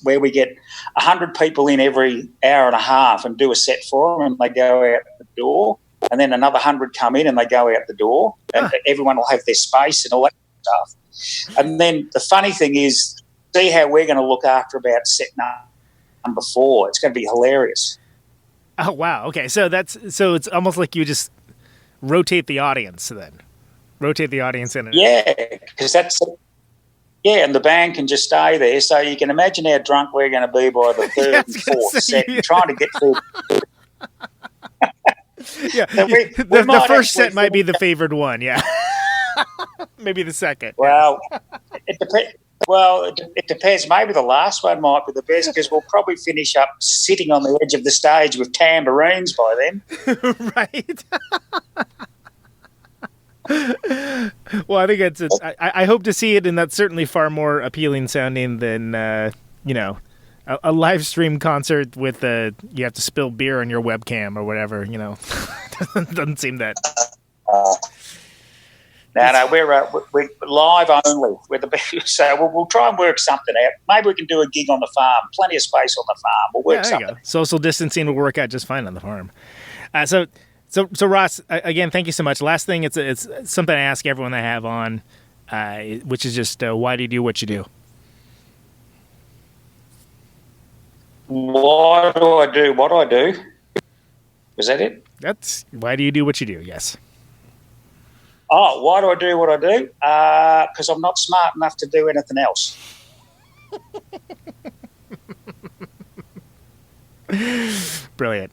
where we get 100 people in every hour and a half and do a set for them, and they go out the door, and then another 100 come in and they go out the door, and everyone will have their space and all that stuff. And then the funny thing is, see how we're going to look after about set number 4. It's going to be hilarious. Oh, wow. Okay, so it's almost like you just rotate the audience then. Rotate the audience in. Yeah, because and the band can just stay there. So you can imagine how drunk we're going to be by the third and fourth set, trying to get through. Yeah, so the first set might be the favored one, yeah. Maybe the second. Well, it depends. Well, it depends. Maybe the last one might be the best, because we'll probably finish up sitting on the edge of the stage with tambourines by then. Right. Well, I think it's I hope to see it, and that's certainly far more appealing sounding than a live stream concert with you have to spill beer on your webcam or whatever. Doesn't seem that. No, we're live only. So we'll try and work something out. Maybe we can do a gig on the farm. Plenty of space on the farm. We'll work something. Social distancing will work out just fine on the farm. So Ross, again, thank you so much. Last thing, it's something I ask everyone I have on, which is just why do you do what you do? Why do I do what I do? Was that it? That's why do you do what you do? Yes. Oh, why do I do what I do? Because I'm not smart enough to do anything else. Brilliant.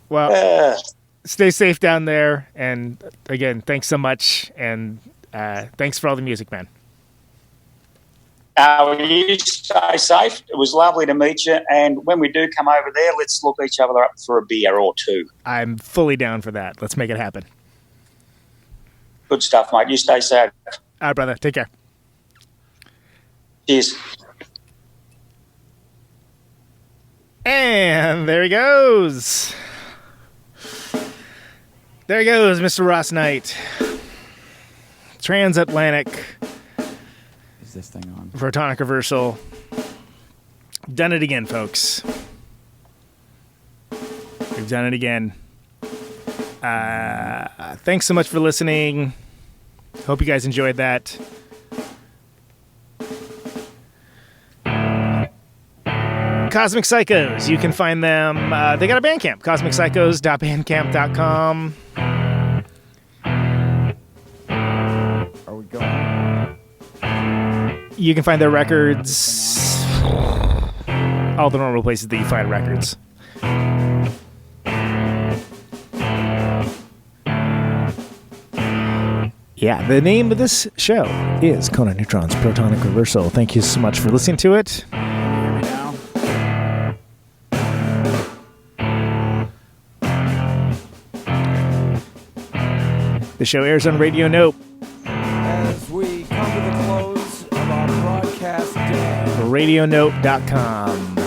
Well, stay safe down there, and again, thanks so much, and thanks for all the music, man. You stay safe. It was lovely to meet you, and when we do come over there, let's look each other up for a beer or two. I'm fully down for that. Let's make it happen. Good stuff, mate. You stay safe. All right, brother. Take care. Cheers. And there he goes. There he goes, Mr. Ross Knight. Transatlantic. Is this thing on? Protonic Reversal. Done it again, folks. We've done it again. Thanks so much for listening. Hope you guys enjoyed that. Cosmic Psychos. You can find them. They got a Bandcamp. CosmicPsychos.bandcamp.com. Are we going? You can find their records. All the normal places that you find records. Yeah, the name of this show is Conan Neutron's Protonic Reversal. Thank you so much for listening to it. The show airs on Radio Nope. As we come to the close of our broadcast day. RadioNope.com.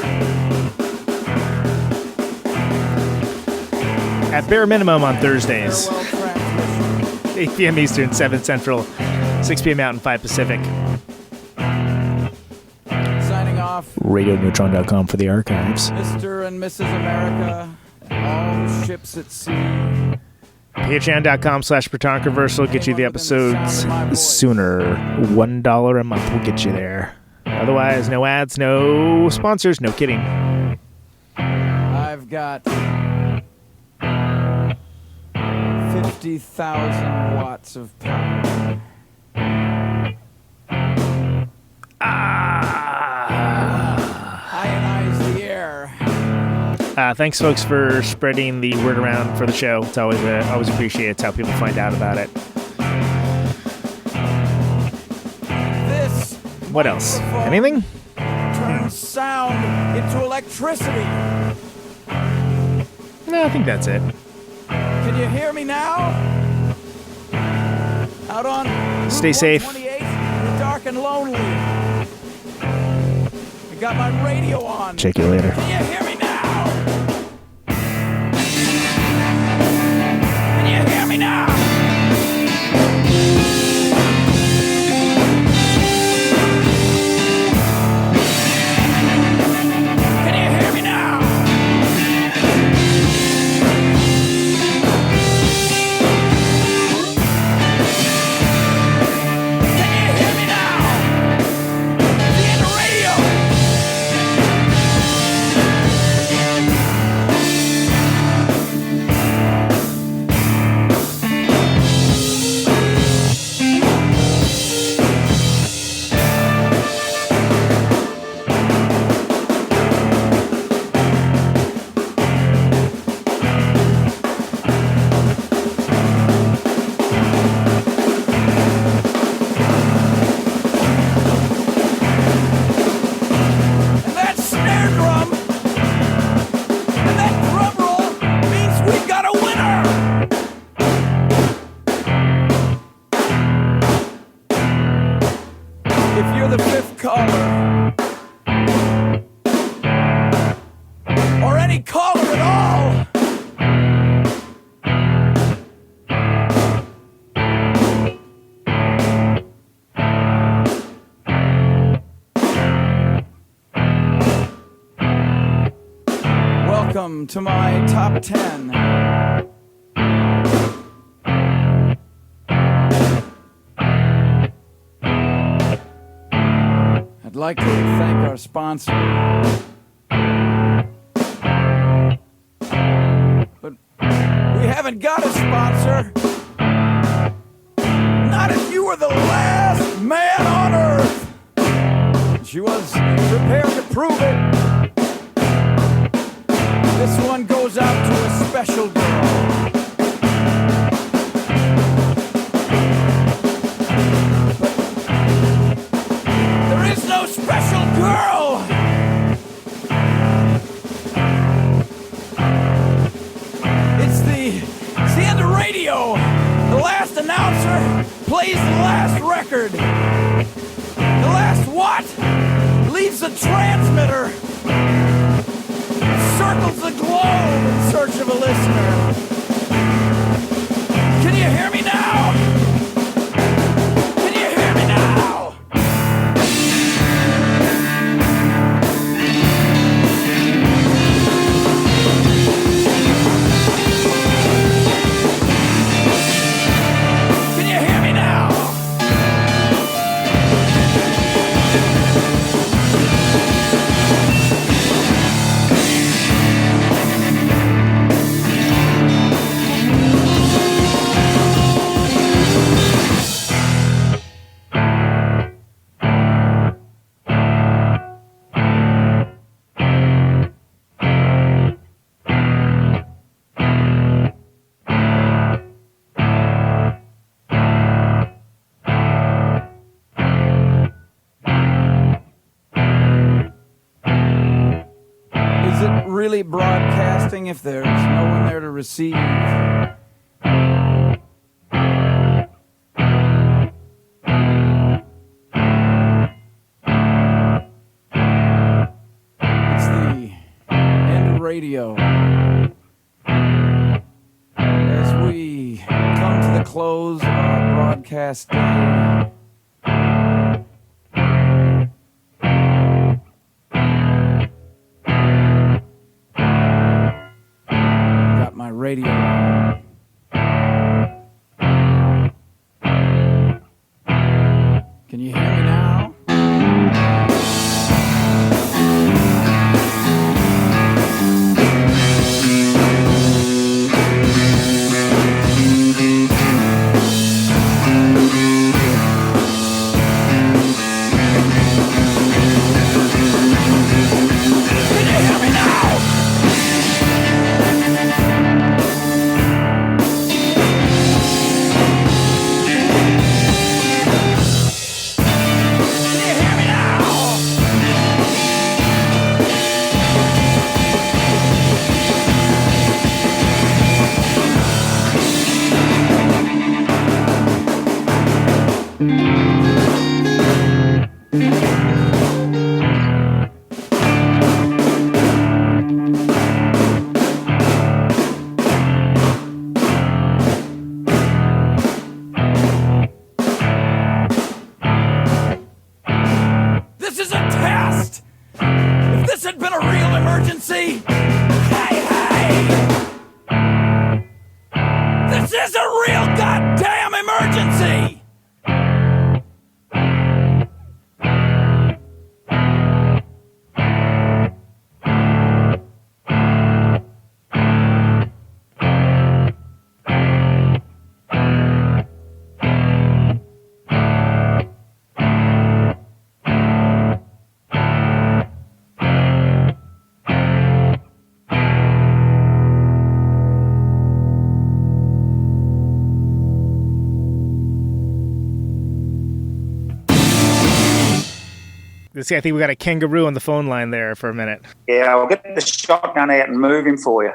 At bare minimum on Thursdays. 8 p.m. Eastern, 7 Central, 6 p.m. Mountain, 5 Pacific. Signing off. RadioNeutron.com for the archives. Mr. and Mrs. America, all ships at sea. Patreon.com/Protonic Reversal get you the episodes sooner. $1 a month will get you there. Otherwise, no ads, no sponsors, no kidding. I've got 50,000 watts of power. there. Thanks, folks, for spreading the word around for the show. It's always appreciated. It's how people find out about it. This What else? microphone Anything? turns sound into electricity. No, I think that's it. Can you hear me now? Out on Stay Route safe. 128, dark and lonely. I got my radio on. Check you later. Can you hear me now? Can you hear me now? Can you hear me now? Can you hear me now? The end of radio. And that snare drum and that drum roll means we've got a winner. If you're the fifth caller, or any caller at all, welcome to my top 10. I'd like to thank our sponsor. But we haven't got a sponsor. Not if you were the last man on earth. She was prepared to prove it. This one goes out to a special girl. There is no special girl. It's the end of radio. The last announcer plays the last record. The last what? Leaves the transmitter. Circles the globe in search of a listener. Can you hear me now? Can you hear me now? Can you hear me now? Is it really broadcasting if there's no one there to receive? It's the end of radio. As we come to the close of our broadcast day, got my radio on. Can you hear me now? Can you hear me now? emergency? Hey, hey! This is a real goddamn emergency! See, I think we got a kangaroo on the phone line there for a minute. Yeah, I'll get the shotgun out and move him for you.